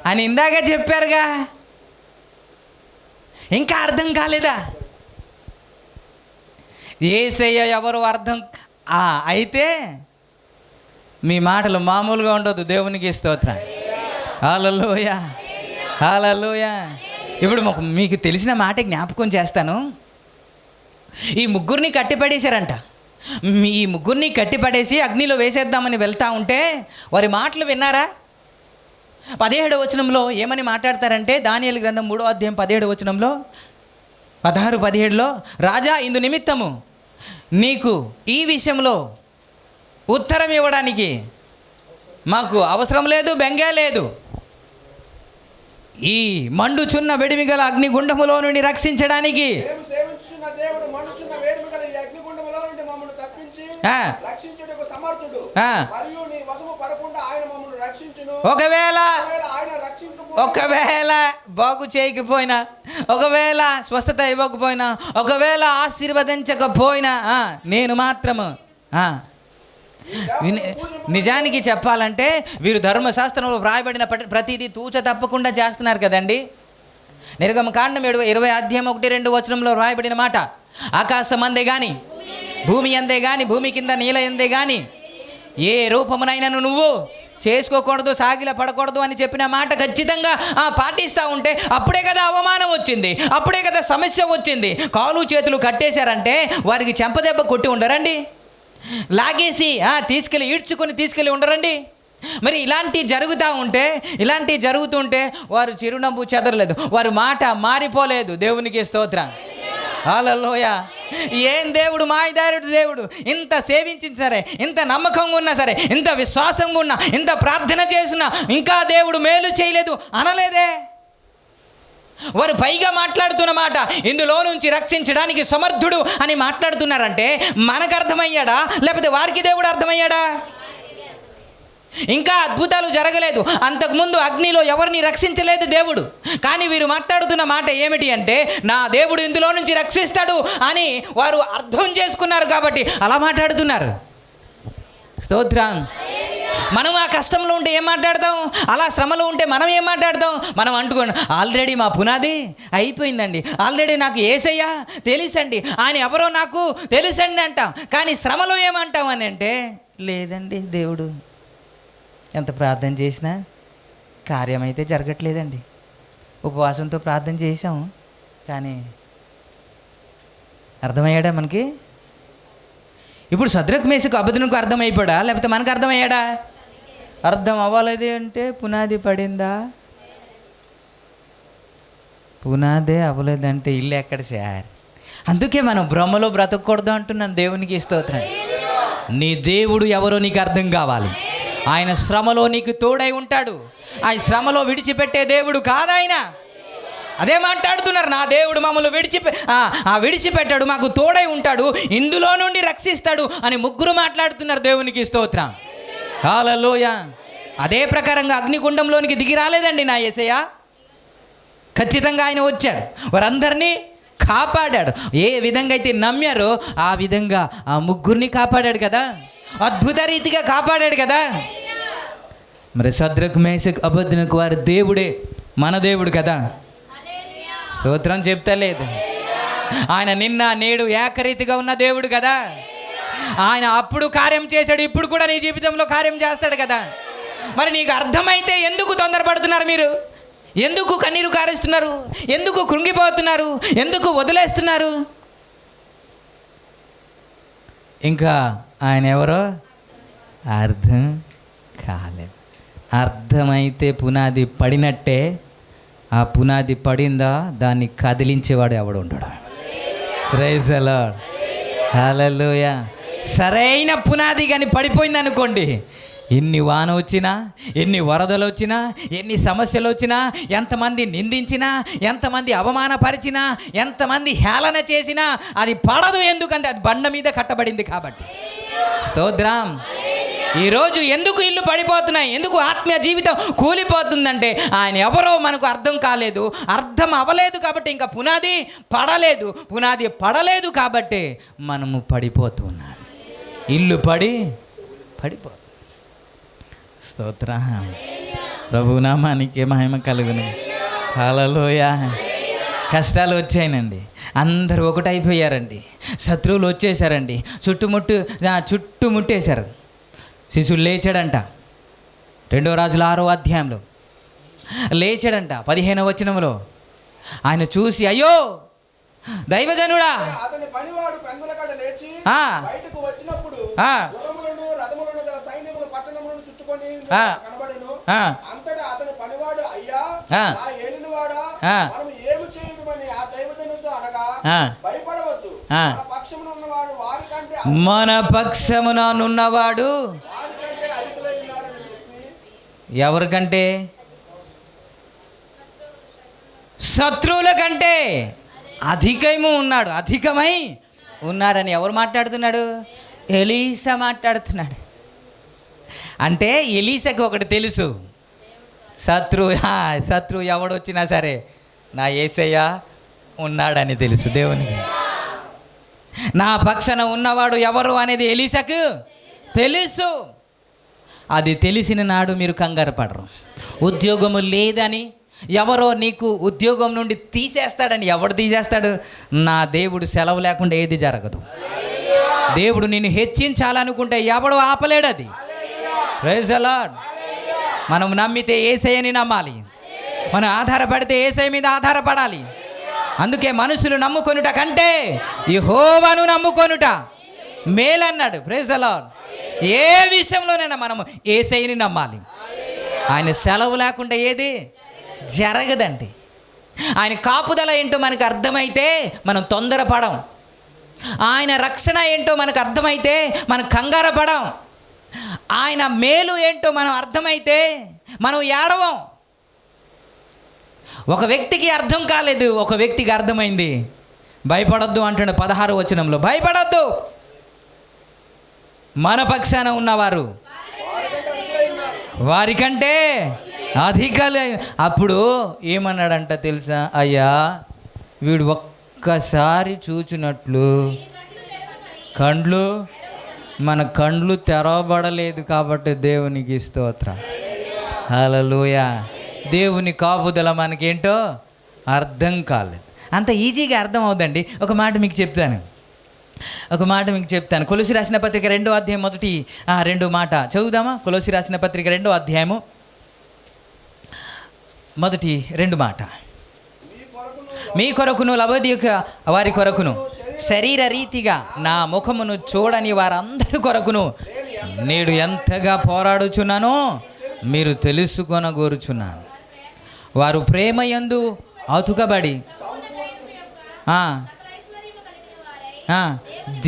అని ఇందాక చెప్పారుగా. ఇంకా అర్థం కాలేదా? యేసయ్య ఎవరు అర్థం అయితే మీ మాటలు మామూలుగా ఉండదు. దేవునికి స్తోత్రం. హల్లెలూయా, హల్లెలూయా. ఇప్పుడు మీకు తెలిసిన మాట జ్ఞాపకం చేస్తాను. ఈ ముగ్గురిని కట్టిపడేశారంట. ఈ ముగ్గురిని కట్టిపడేసి అగ్నిలో వేసేద్దామని వెళ్తూ ఉంటే వారి మాటలు విన్నారా? 17వ వచనంలో ఏమని మాట్లాడతారంటే, దానియేలు గ్రంథం 3వ అధ్యాయం 17వ వచనంలో 16-17లో, రాజా, ఇందు నిమిత్తము నీకు ఈ విషయంలో ఉత్తరం ఇవ్వడానికి మాకు అవసరం లేదు, బెంగే లేదు. ఈ మండుచున్న వెడిమిగల అగ్నిగుండములో నుండి రక్షించడానికి ఒకవేళ బాగు చేయకపోయినా, ఒకవేళ స్వస్థత ఇవ్వకపోయినా, ఒకవేళ ఆశీర్వదించకపోయినా నేను మాత్రము నిజానికి చెప్పాలంటే వీరు ధర్మశాస్త్రంలో వ్రాయబడిన ప్రతిదీ తూచ తప్పకుండా చేస్తున్నారు కదండి. నిర్గమకాండం 20 అధ్యాయం 1-2 వచనంలో వ్రాయబడిన మాట, ఆకాశం అందే కానీ, భూమి అందే కానీ, భూమి కింద నీల ఎందే కానీ ఏ రూపమునైనాను నువ్వు చేసుకోకూడదు, సాగిల పడకూడదు అని చెప్పిన మాట ఖచ్చితంగా పాటిస్తూ ఉంటే అప్పుడే కదా అవమానం వచ్చింది, అప్పుడే కదా సమస్య వచ్చింది. కాలు చేతులు కట్టేశారంటే వారికి చెంపదెబ్బ కొట్టి ఉండరండి, లాగేసి ఈడ్చుకొని తీసుకెళ్ళి ఉండరండి. మరి ఇలాంటివి జరుగుతుంటే వారు చిరునవ్వు చెదరలేదు, వారి మాట మారిపోలేదు. దేవునికి స్తోత్రం, హల్లెలూయా. ఏం దేవుడు, మాయదారుడు దేవుడు. ఇంత సేవించిన సరే, ఇంత నమ్మకంగా ఉన్నా సరే, ఇంత విశ్వాసంగా ఉన్నా, ఇంత ప్రార్థన చేసినా ఇంకా దేవుడు మేలు చేయలేదు అనలేదే. వారు పైగా మాట్లాడుతున్న మాట ఇందులో నుంచి రక్షించడానికి సమర్థుడు అని మాట్లాడుతున్నారంటే మనకు అర్థమయ్యాడా, లేకపోతే వారికి దేవుడు అర్థమయ్యాడా? ఇంకా అద్భుతాలు జరగలేదు, అంతకుముందు అగ్నిలో ఎవరిని రక్షించలేదు దేవుడు. కానీ వీరు మాట్లాడుతున్న మాట ఏమిటి అంటే, నా దేవుడు ఇందులో నుంచి రక్షిస్తాడు అని వారు అర్థం చేసుకున్నారు కాబట్టి అలా మాట్లాడుతున్నారు. స్తోత్రం. మనం ఆ కష్టంలో ఉంటే ఏం మాట్లాడతాం, అలా శ్రమలో ఉంటే మనం ఏం మాట్లాడతాం? మనం అంటుకోండి, ఆల్రెడీ మా పునాది అయిపోయిందండి, ఆల్రెడీ నాకు యేసయ్య తెలుసండి, ఆయన ఎవరో నాకు తెలుసండి అంటాం. కానీ శ్రమలో ఏమంటాం అని అంటే, లేదండి, దేవుడు ఎంత ప్రార్థన చేసినా కార్యమైతే జరగట్లేదండి. ఉపవాసంతో ప్రార్థన చేసాం కానీ అర్థమయ్యాడా మనకి? ఇప్పుడు సద్రక్ మేషకు అబెద్నెగోకు అర్థమైపోయాడా, లేకపోతే మనకు అర్థమయ్యాడా? అర్థం అవ్వలేదు అంటే పునాది పడిందా? పునాదే అవ్వలేదంటే ఇల్లు ఎక్కడ సార్? అందుకే మనం భ్రమలో బ్రతకూడదు అంటున్నాను. దేవునికి స్తోత్రం. నీ దేవుడు ఎవరో నీకు అర్థం కావాలి. ఆయన శ్రమలో నీకు తోడై ఉంటాడు. ఆయన శ్రమలో విడిచిపెట్టే దేవుడు కాదాయన. అదే మాట్లాడుతున్నారు, నా దేవుడు మమ్మల్ని విడిచిపెట్టాడు, మాకు తోడై ఉంటాడు, ఇందులో నుండి రక్షిస్తాడు అని ముగ్గురు మాట్లాడుతున్నారు. దేవునికి స్తోత్రం, హల్లెలూయా. అదే ప్రకారంగా అగ్నిగుండంలోనికి దిగి రాలేదండి నా యేసయ్య. ఖచ్చితంగా ఆయన వచ్చాడు, వారందరినీ కాపాడాడు. ఏ విధంగా అయితే నమ్మారో ఆ విధంగా ఆ ముగ్గురిని కాపాడాడు కదా, అద్భుత రీతిగా కాపాడాడు కదా. మరి సద్రక్ మేషక్ అబెద్నెగో వారి దేవుడే మన దేవుడు కదా. స్తోత్రం చెప్తలేదు. ఆయన నిన్న నేడు ఏకరీతిగా ఉన్న దేవుడు కదా. ఆయన అప్పుడు కార్యం చేశాడు, ఇప్పుడు కూడా నీ జీవితంలో కార్యం చేస్తాడు కదా. మరి నీకు అర్థమైతే ఎందుకు తొందరపడుతున్నారు మీరు? ఎందుకు కన్నీరు కారుస్తున్నారు? ఎందుకు కృంగిపోతున్నారు? ఎందుకు వదిలేస్తున్నారు? ఇంకా ఆయన ఎవరో అర్థం కాలేదు. అర్థమైతే పునాది పడినట్టే. ఆ పునాది పడిందా దాన్ని కదిలించేవాడు ఎవడు ఉండడు. ప్రైజ్ ది లార్డ్, హల్లెలూయా. సరైన పునాది కానీ పడిపోయింది అనుకోండి, ఎన్ని వాన వచ్చినా, ఎన్ని వరదలు వచ్చినా, ఎన్ని సమస్యలు వచ్చినా, ఎంతమంది నిందించినా, ఎంతమంది అవమానపరిచినా, ఎంతమంది హేళన చేసినా అది పడదు. ఎందుకంటే అది బండ మీద కట్టబడింది కాబట్టి. స్తోత్రం. ఈరోజు ఎందుకు ఇల్లు పడిపోతున్నాయి, ఎందుకు ఆత్మీయ జీవితం కూలిపోతుందంటే ఆయన ఎవరో మనకు అర్థం కాలేదు, అర్థం అవ్వలేదు కాబట్టి ఇంకా పునాది పడలేదు కాబట్టి మనము పడిపోతున్నాం. ఇల్లు పడిపోతుంది. స్తోత్రం. ప్రభునామానికి మహిమ కలుగును. హల్లెలూయా. కష్టాలు వచ్చాయినండి, అందరూ ఒకటైపోయారండి, శత్రువులు వచ్చేసారండి, చుట్టుముట్టేశారు. శిశువు లేచాడంట. 2 రాజుల 6వ అధ్యాయంలో లేచాడంట. 15వ వచనంలో ఆయన చూసి, అయ్యో దైవజనుడా, అతని పనివాడు పెందలకడ లేచి ఆ, బయటకు వచ్చినప్పుడు ఆ, గుర్రములను రథములను గల సైన్యములు పట్టణములను చుట్టుకొని ఆ, కనబడెను. ఆ, అంతటా అతని పనివాడు, అయ్యా ఆ, నా ఏలినవాడా, ఆ, మనం ఏమి చేయదుమని ఆ దైవజనుడితో అనగా, ఆ, భయపడవద్దు, ఆ, మన పక్షమున ఉన్నవాడు వారికంటే మన పక్షముననున్నవాడు వారికంటే అధికులై ఉన్నారని చెప్పి, ఎవరికంటే? శత్రువుల కంటే అధికము ఉన్నాడు, అధికమై ఉన్నారని ఎవరు మాట్లాడుతున్నాడు? ఎలీసా మాట్లాడుతున్నాడు. అంటే ఎలీసాకి ఒకటి తెలుసు, శత్రువు ఎవడొచ్చినా సరే నా యేసయ్య ఉన్నాడని తెలుసు దేవునికి. నా పక్షాన ఉన్నవాడు ఎవరు అనేది ఎలీసాకు తెలుసు. అది తెలిసిన నాడు మీరు కంగారు పడరు. ఉద్యోగము లేదని ఎవరో నీకు ఉద్యోగం నుండి తీసేస్తాడని ఎవడు తీసేస్తాడు? నా దేవుడు సెలవు లేకుండా ఏది జరగదు. దేవుడు నిన్ను హెచ్చించాలనుకుంటే ఎవడు ఆపలేడు. అది ప్రైజ్ ది లార్డ్. మనం నమ్మితే యేసయ్యని నమ్మాలి, మనం ఆధారపడితే యేసయ్య మీద ఆధారపడాలి. అందుకే మనుషులు నమ్ముకొనుట కంటే యెహోవాను నమ్ముకొనుట మేలన్నాడు. Praise the lord. ఏ విషయంలోనైనా మనము యేసయ్యని నమ్మాలి. ఆయన సెలవు లేకుండా ఏది జరగదండి. ఆయన కాపుదల ఏంటో మనకు అర్థమైతే మనం తొందరపడం. ఆయన రక్షణ ఏంటో మనకు అర్థమైతే మనం కంగారు పడం. ఆయన మేలు ఏంటో మనం అర్థమైతే మనం ఏడవం. ఒక వ్యక్తికి అర్థం కాలేదు, ఒక వ్యక్తికి అర్థమైంది. భయపడొద్దు అంటున్నాడు 16వ వచనంలో. భయపడొద్దు, మన పక్షాన ఉన్నవారు వారికంటే అధికాలు. అప్పుడు ఏమన్నాడంట తెలుసా? అయ్యా వీడు ఒక్కసారి చూచినట్లు మన కండ్లు తెరవబడలేదు కాబట్టి దేవునికి స్తోత్రం. హల్లెలూయా. దేవుని కాపుదల మనకేంటో అర్థం కాలేదు. అంత ఈజీగా అర్థం అవుదండి. ఒక మాట మీకు చెప్తాను. కొలొస్సీ రాసిన పత్రిక 2వ అధ్యాయం మొదటి 2 మాట చదువుదామా? కొలొస్సీ రాసిన పత్రిక 2వ అధ్యాయము మొదటి 2 మాట. మీ కొరకును లవోదియక వారి కొరకును శరీర రీతిగా నా ముఖమును చూడని వారందరి కొరకును నేడు ఎంతగా పోరాడుచున్నానో మీరు తెలుసుకొనగోరుచున్నాను. వారు ప్రేమయందు అతుకబడి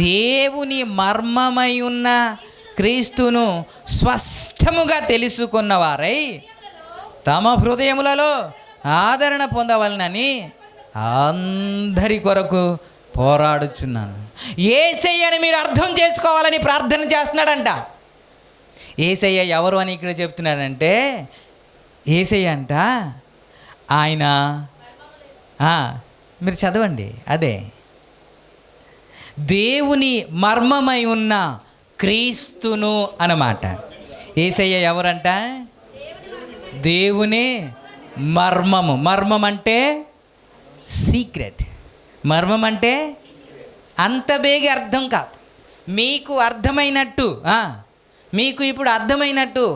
దేవుని మర్మమై ఉన్న క్రీస్తును స్పష్టముగా తెలుసుకున్నవారై తమ హృదయములలో ఆదరణ పొందవలనని అందరి కొరకు పోరాడుచున్నాను. యేసయ్యని మీరు అర్థం చేసుకోవాలని ప్రార్థన చేస్తున్నాడంట. యేసయ్య ఎవరు అని ఇక్కడ చెప్తున్నాడంటే, యేసయ్య అంట ఆయన మీరు చదవండి, అదే దేవుని మర్మమై ఉన్న క్రీస్తును అన్నమాట. యేసయ్య ఎవరంట? దేవుని మర్మము. మర్మం అంటే సీక్రెట్. మర్మం అంటే అంత బేగ అర్థం కాదు. మీకు అర్థమైనట్టు, మీకు ఇప్పుడు అర్థమైనట్టు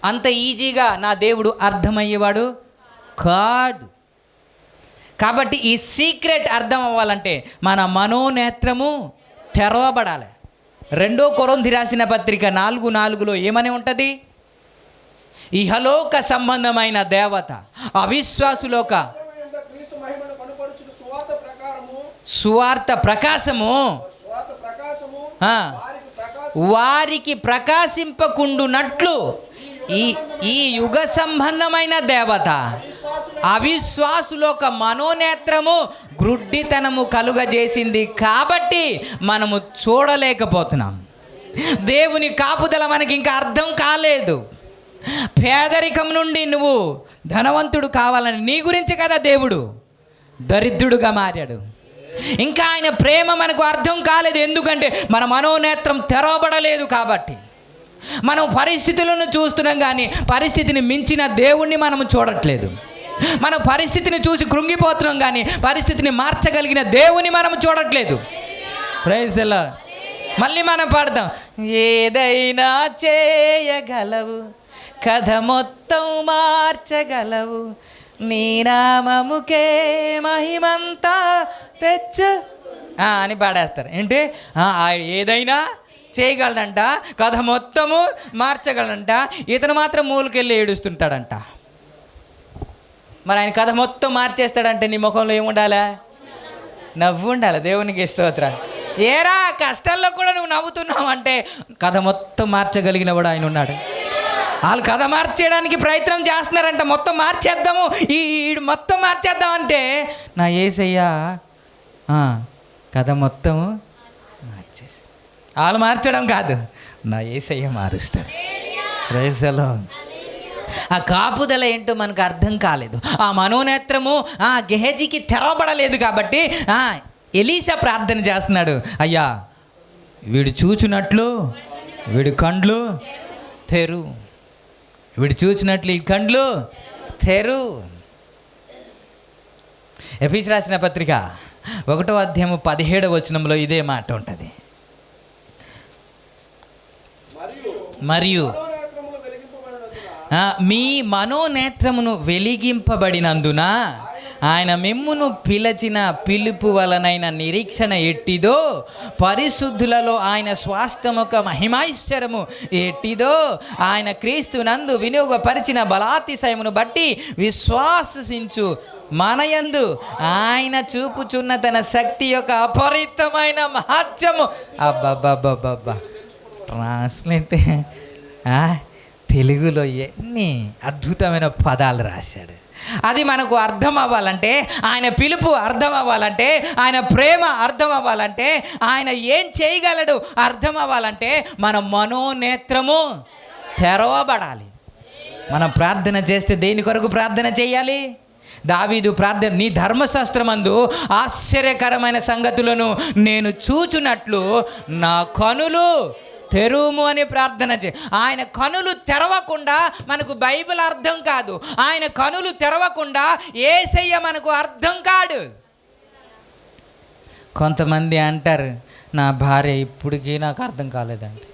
అంత ఈజీగా నా దేవుడు అర్థమయ్యేవాడు కాదు. కాబట్టి ఈ సీక్రెట్ అర్థం అవ్వాలంటే మన మనోనేత్రము తెరవబడాలి. 2 కొరింథీ రాసిన పత్రిక 4:4లో ఏమని ఉంటుంది? ఇహలోక సంబంధమైన దేవత అవిశ్వాసులోక సువార్త ప్రకాశము వారికి ప్రకాశింపకుండునట్లు ఈ యుగ సంబంధమైన దేవత అవిశ్వాసులోక మనోనేత్రము గ్రుడ్డితనము కలుగజేసింది. కాబట్టి మనము చూడలేకపోతున్నాం. దేవుని కాపుదల మనకి ఇంకా అర్థం కాలేదు. పేదరికం నుండి నువ్వు ధనవంతుడు కావాలని నీ గురించి కదా దేవుడు దరిద్రుడుగా మారాడు. ఇంకా ఆయన ప్రేమ మనకు అర్థం కాలేదు. ఎందుకంటే మన మనోనేత్రం తెరవబడలేదు. కాబట్టి మనం పరిస్థితులను చూస్తున్నాం, కానీ పరిస్థితిని మించిన దేవుణ్ణి మనం చూడట్లేదు. మనం పరిస్థితిని చూసి కృంగిపోతున్నాం, కానీ పరిస్థితిని మార్చగలిగిన దేవుని మనం చూడట్లేదు. Praise the lord. మళ్ళీ మనం పాడతాం, ఏదైనా చేయగలవు కథ మొత్తం మార్చగలవు, నీ నామముకే మహిమంతా తెచ్చు అని పాడేస్తారు. ఏంటి? ఏదైనా చేయగలడంట, కథ మొత్తము మార్చగలడంట, ఇతను మాత్రం మూలకెళ్ళి ఏడుస్తుంటాడంట. మరి ఆయన కథ మొత్తం మార్చేస్తాడంటే నీ ముఖంలో ఏముండాలా? నవ్వు ఉండాలి. దేవునికి స్తోత్రం. ఏరా కష్టాల్లో కూడా నువ్వు నవ్వుతున్నావు అంటే కథ మొత్తం మార్చగలిగిన వాడు ఆయన ఉన్నాడు. వాళ్ళు కథ మార్చేయడానికి ప్రయత్నం చేస్తున్నారంట, మొత్తం మార్చేద్దాము, ఈడు మొత్తం మార్చేద్దాం అంటే నా యేసయ్య కథ మొత్తము మార్చేసి, వాళ్ళు మార్చడం కాదు, నా యేసయ్య మారుస్తాడు. Praise the lord. ఆ కాపుదల ఏంటో మనకు అర్థం కాలేదు. ఆ మనోనేత్రము గెహజీకి తెరవబడలేదు కాబట్టి ఎలీషా ప్రార్థన చేస్తున్నాడు, అయ్యా వీడు చూచినట్లు వీడి కండ్లు తెరు, వీడు చూచినట్లు ఈ కండ్లు తెరు. ఎఫెసీయులకు రాసిన పత్రిక 1వ అధ్యాయము 17వ వచనంలో ఇదే మాట ఉంటుంది. మరియు మీ మనోనేత్రమును వెలిగింపబడినందున ఆయన మిమ్మును పిలిచిన పిలుపు వలనైన నిరీక్షణ ఎట్టిదో, పరిశుద్ధులలో ఆయన స్వాస్థ్యముక మహిమైశ్వరము ఎట్టిదో, ఆయన క్రీస్తునందు వినియోగపరిచిన బలాతిశయమును బట్టి విశ్వాసించు మనయందు ఆయన చూపుచున్న తన శక్తి యొక్క అపరితమైన మహత్యము. అబ్బబ్బబ్బబ్బబ్బా, ట్రాన్స్లేట్ తెలుగులో ఎన్ని అద్భుతమైన పదాలు రాశాడు. అది మనకు అర్థం అవ్వాలంటే, ఆయన పిలుపు అర్థం అవ్వాలంటే, ఆయన ప్రేమ అర్థం అవ్వాలంటే, ఆయన ఏం చేయగలడు అర్థం అవ్వాలంటే మన మనోనేత్రము తెరవబడాలి. మనం ప్రార్థన చేస్తే దేని కొరకు ప్రార్థన చేయాలి? దావీదు ప్రార్థన, నీ ధర్మశాస్త్రమందు ఆశ్చర్యకరమైన సంగతులను నేను చూచునట్లు నా కనులు తెరుము అని ప్రార్థన చే. ఆయన కనులు తెరవకుండా మనకు బైబిల్ అర్థం కాదు. ఆయన కనులు తెరవకుండా యేసయ్య మనకు అర్థం కాడు. కొంతమంది అంటారు, నా భార్య ఇప్పటికీ నాకు అర్థం కాలేదండి,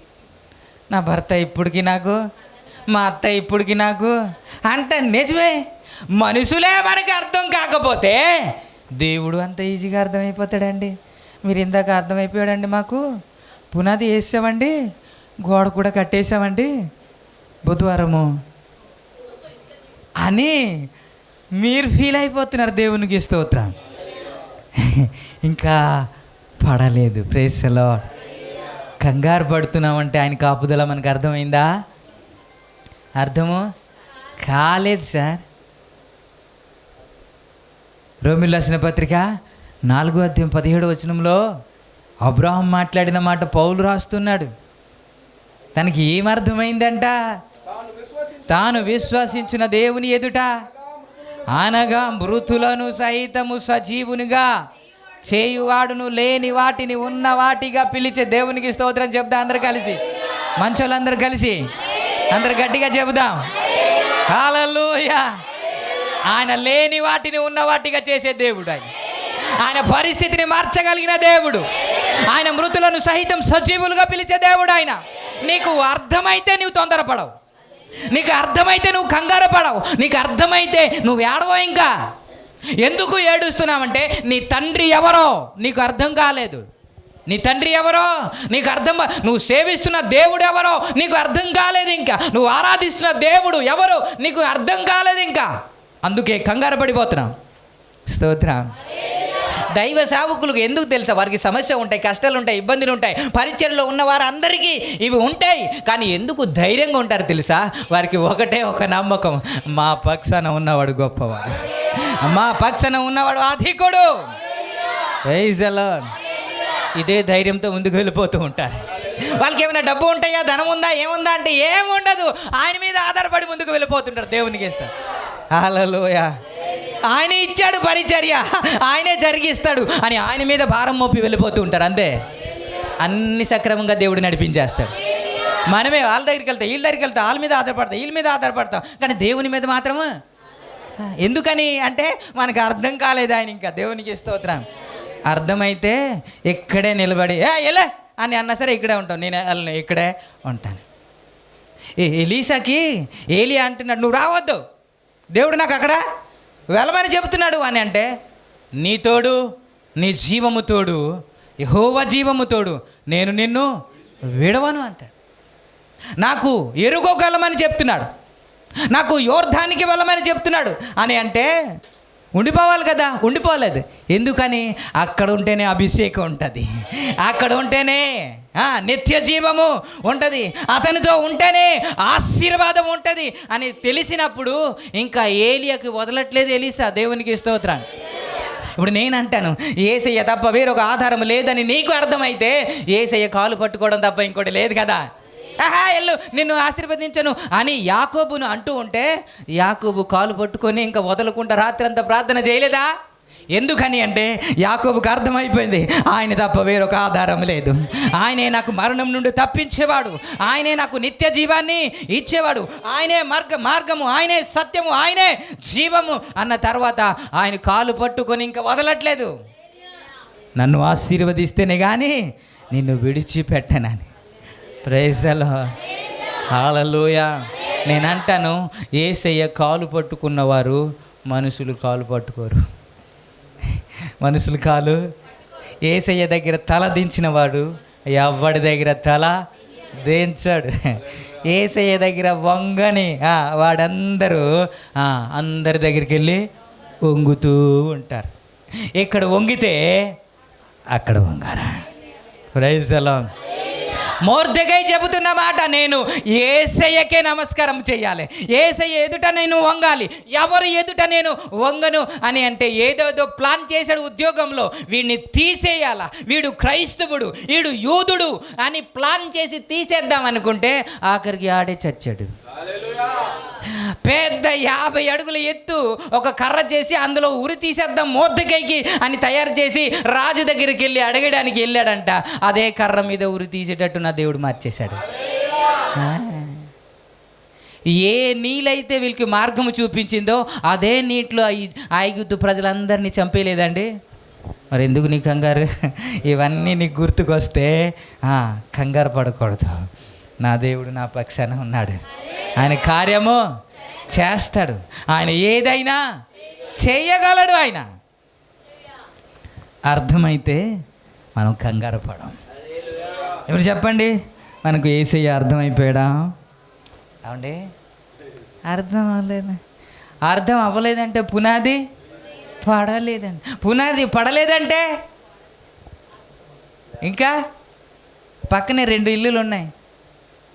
నా భర్త ఇప్పటికీ నాకు, మా అత్త ఇప్పటికీ నాకు అంటే నిజమే. మనుషులే మనకి అర్థం కాకపోతే దేవుడు అంత ఈజీగా అర్థమైపోతాడండి. మీరు ఇందాక అర్థమైపోయాడండి, మాకు పునాది వేసామండి, గోడ కూడా కట్టేసామండి బుధవారము అని మీరు ఫీల్ అయిపోతున్నారు. దేవునికి స్తోత్రం. ఇంకా పడలేదు. Praise the lord. కంగారు పడుతున్నామంటే ఆయన కాపుదల మనకు అర్థమైందా? అర్థము కాలేదు సార్. రోమీయులకు రాసిన పత్రిక 4వ అధ్యాయం 17వ వచనంలో అబ్రాహాం మాట్లాడిన మాట పౌలు రాస్తున్నాడు. తనకి ఏమర్థమైందంట? తాను విశ్వసించిన దేవుని ఎదుట అనగా మృతులను సహితము సజీవునిగా చేయువాడును, లేని వాటిని ఉన్న వాటిగా పిలిచే. దేవునికి స్తోత్రం చెప్దాం అందరు కలిసి, మంచోళ్ళందరూ కలిసి అందరు గట్టిగా చెబుదాం హల్లెలూయా. ఆయన లేని వాటిని ఉన్న వాటిగా చేసే దేవుడు. ఆయన పరిస్థితిని మార్చగలిగిన దేవుడు. ఆయన మృతులను సహితం సజీవులుగా పిలిచే దేవుడు. ఆయన నీకు అర్థమైతే నువ్వు తొందరపడవు, నీకు అర్థమైతే నువ్వు కంగారు పడవు, నీకు అర్థమైతే నువ్వు ఏడవో. ఇంకా ఎందుకు ఏడుస్తున్నావంటే నీ తండ్రి ఎవరో నీకు అర్థం కాలేదు. నీ తండ్రి ఎవరో నీకు అర్థం, నువ్వు సేవిస్తున్న దేవుడు ఎవరో నీకు అర్థం కాలేదు. ఇంకా నువ్వు ఆరాధిస్తున్న దేవుడు ఎవరో నీకు అర్థం కాలేదు. ఇంకా అందుకే కంగారు పడిపోతున్నాం. స్తోత్రం. దైవ సేవకులకు ఎందుకు తెలుసా? వారికి సమస్య ఉంటాయి, కష్టాలు ఉంటాయి, ఇబ్బందులు ఉంటాయి. పరిచర్యలో ఉన్నవారు అందరికీ ఇవి ఉంటాయి. కానీ ఎందుకు ధైర్యంగా ఉంటారు తెలుసా? వారికి ఒకటే ఒక నమ్మకం, మా పక్షాన ఉన్నవాడు గొప్పవాడు, మా పక్షాన ఉన్నవాడు అధికుడు. Praise the lord. ఇదే ధైర్యంతో ముందుకు వెళ్ళిపోతూ ఉంటారు. వాళ్ళకి ఏమైనా డబ్బు ఉంటాయా, ధనం ఉందా, ఏముందా అంటే ఏముండదు. ఆయన మీద ఆధారపడి ముందుకు వెళ్ళిపోతుంటారు. దేవునికి ఇస్తారు. హల్లెలూయా. ఆయన ఇచ్చాడు పరిచర్య, ఆయనే జరిగిస్తాడు అని ఆయన మీద భారం మోపి వెళ్ళిపోతూ ఉంటారు. అంతే, అన్ని సక్రమంగా దేవుడు నడిపించేస్తాడు. మనమే వాళ్ళ దగ్గరికి వెళ్తాం, వీళ్ళ దగ్గరికి వెళ్తాం, వాళ్ళ మీద ఆధారపడతాం, వీళ్ళ మీద ఆధారపడతాం, కానీ దేవుని మీద మాత్రము ఎందుకని అంటే మనకు అర్థం కాలేదు. ఆయన ఇంకా దేవునికి స్తోత్రం. అర్థమైతే ఇక్కడే నిలబడి ఎలా అని అన్నా సరే ఇక్కడే ఉంటాం, నేను ఇక్కడే ఉంటాను. ఎలీసాకి ఏలియా అంటున్నాడు, నువ్వు రావద్దు, దేవుడు నాకు అక్కడ వెళ్ళమని చెప్తున్నాడు అని అంటే, నీ తోడు, నీ జీవము తోడు, యెహోవా జీవము తోడు, నేను నిన్ను విడవను అంటాడు. నాకు ఎరుకోకు వెళ్ళమని చెప్తున్నాడు, నాకు యోర్ధానికి వెళ్ళమని చెప్తున్నాడు అని అంటే ఉండిపోవాలి కదా, ఉండిపోలేదు. ఎందుకని? అక్కడ ఉంటేనే అభిషేకం ఉంటుంది, అక్కడ ఉంటేనే నిత్య జీవము ఉంటుంది, అతనితో ఉంటేనే ఆశీర్వాదం ఉంటుంది అని తెలిసినప్పుడు ఇంకా ఏలియాకి వదలట్లేదు ఎలీసా. దేవునికి స్తోత్రం. ఇప్పుడు నేను అంటాను, యేసయ్య తప్ప వేరొక ఆధారం లేదని నీకు అర్థమైతే యేసయ్య కాలు పట్టుకోవడం తప్ప ఇంకోటి లేదు కదా. ఎల్లు, నిన్ను ఆశీర్వదించను అని యాకోబును అంటూ ఉంటే యాకోబు కాలు పట్టుకొని ఇంకా వదలకుండా రాత్రి అంతా ప్రార్థన చేయలేదా? ఎందుకని అంటే యాకోబుకు అర్థమైపోయింది, ఆయన తప్ప వేరొక ఆధారం లేదు, ఆయనే నాకు మరణం నుండి తప్పించేవాడు, ఆయనే నాకు నిత్య జీవాన్ని ఇచ్చేవాడు, ఆయనే మార్గము, ఆయనే సత్యము, ఆయనే జీవము అన్న తర్వాత ఆయన కాలు పట్టుకొని ఇంకా వదలట్లేదు. నన్ను ఆశీర్వదిస్తేనే కానీ నిన్ను విడిచిపెట్టనని. ప్రైజ్ ది లార్డ్, హల్లెలూయా. నేను అంటాను, యేసయ్య కాలు పట్టుకున్నవారు మనుషులు కాలు పట్టుకోరు. మనుషులు కాలు, యేసయ్య దగ్గర తల దించినవాడు ఎవడి దగ్గర తల దించాడు. యేసయ్య దగ్గర వంగని వాడందరూ అందరి దగ్గరికి వెళ్ళి వంగుతూ ఉంటారు. ఇక్కడ వంగితే అక్కడ వంగారా. Praise the lord. మొర్దెకై చెబుతున్న మాట, నేను యేసయ్యకే నమస్కారం చేయాలి, యేసయ్య ఎదుట నేను వంగాలి, ఎవరు ఎదుట నేను వంగను అని అంటే ఏదోదో ప్లాన్ చేశాడు ఉద్యోగంలో, వీడిని తీసేయాలా, వీడు క్రైస్తవుడు, వీడు యూదుడు అని ప్లాన్ చేసి తీసేద్దాం అనుకుంటే ఆఖరికి ఆడే చచ్చాడు. పెద్ద 50 అడుగుల ఎత్తు ఒక కర్ర చేసి అందులో ఉరి తీసేద్దాం మొర్దెకైకి అని తయారు చేసి రాజు దగ్గరికి వెళ్ళి అడగడానికి వెళ్ళాడంట. అదే కర్ర మీద ఉరి తీసేటట్టు నా దేవుడు మార్చేశాడు. ఏ నీళ్ళైతే వీళ్ళకి మార్గము చూపించిందో అదే నీటిలో ఐగుప్తు ప్రజలందరినీ చంపేయలేదండి. మరి ఎందుకు నీ కంగారు? ఇవన్నీ నీకు గుర్తుకొస్తే కంగారు పడకూడదు. నా దేవుడు నా పక్షాన ఉన్నాడు, ఆయన కార్యము చేస్తాడు, ఆయన ఏదైనా చేయగలడు. ఆయన అర్థమైతే మనం కంగారు పడం. ఇప్పుడు చెప్పండి, మనకు యేసయ్య అర్థమైపోయాడా? అవండి, అర్థం అవ్వలేదు. అర్థం అవ్వలేదంటే పునాది పడలేదండి. పునాది పడలేదంటే ఇంకా పక్కనే 2 ఇల్లులు ఉన్నాయి,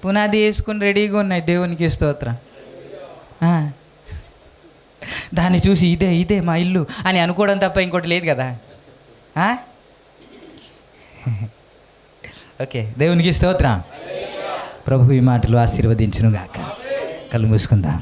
పునాది వేసుకుని రెడీగా ఉన్నాయి. దేవునికి స్తోత్రం. దాన్ని చూసి ఇదే మా ఇల్లు అని అనుకోవడం తప్ప ఇంకోటి లేదు కదా. ఓకే, దేవునికి స్తోత్రం. ప్రభు ఈ మాటలు ఆశీర్వదించును గాక. కళ్ళు మూసుకుందాం.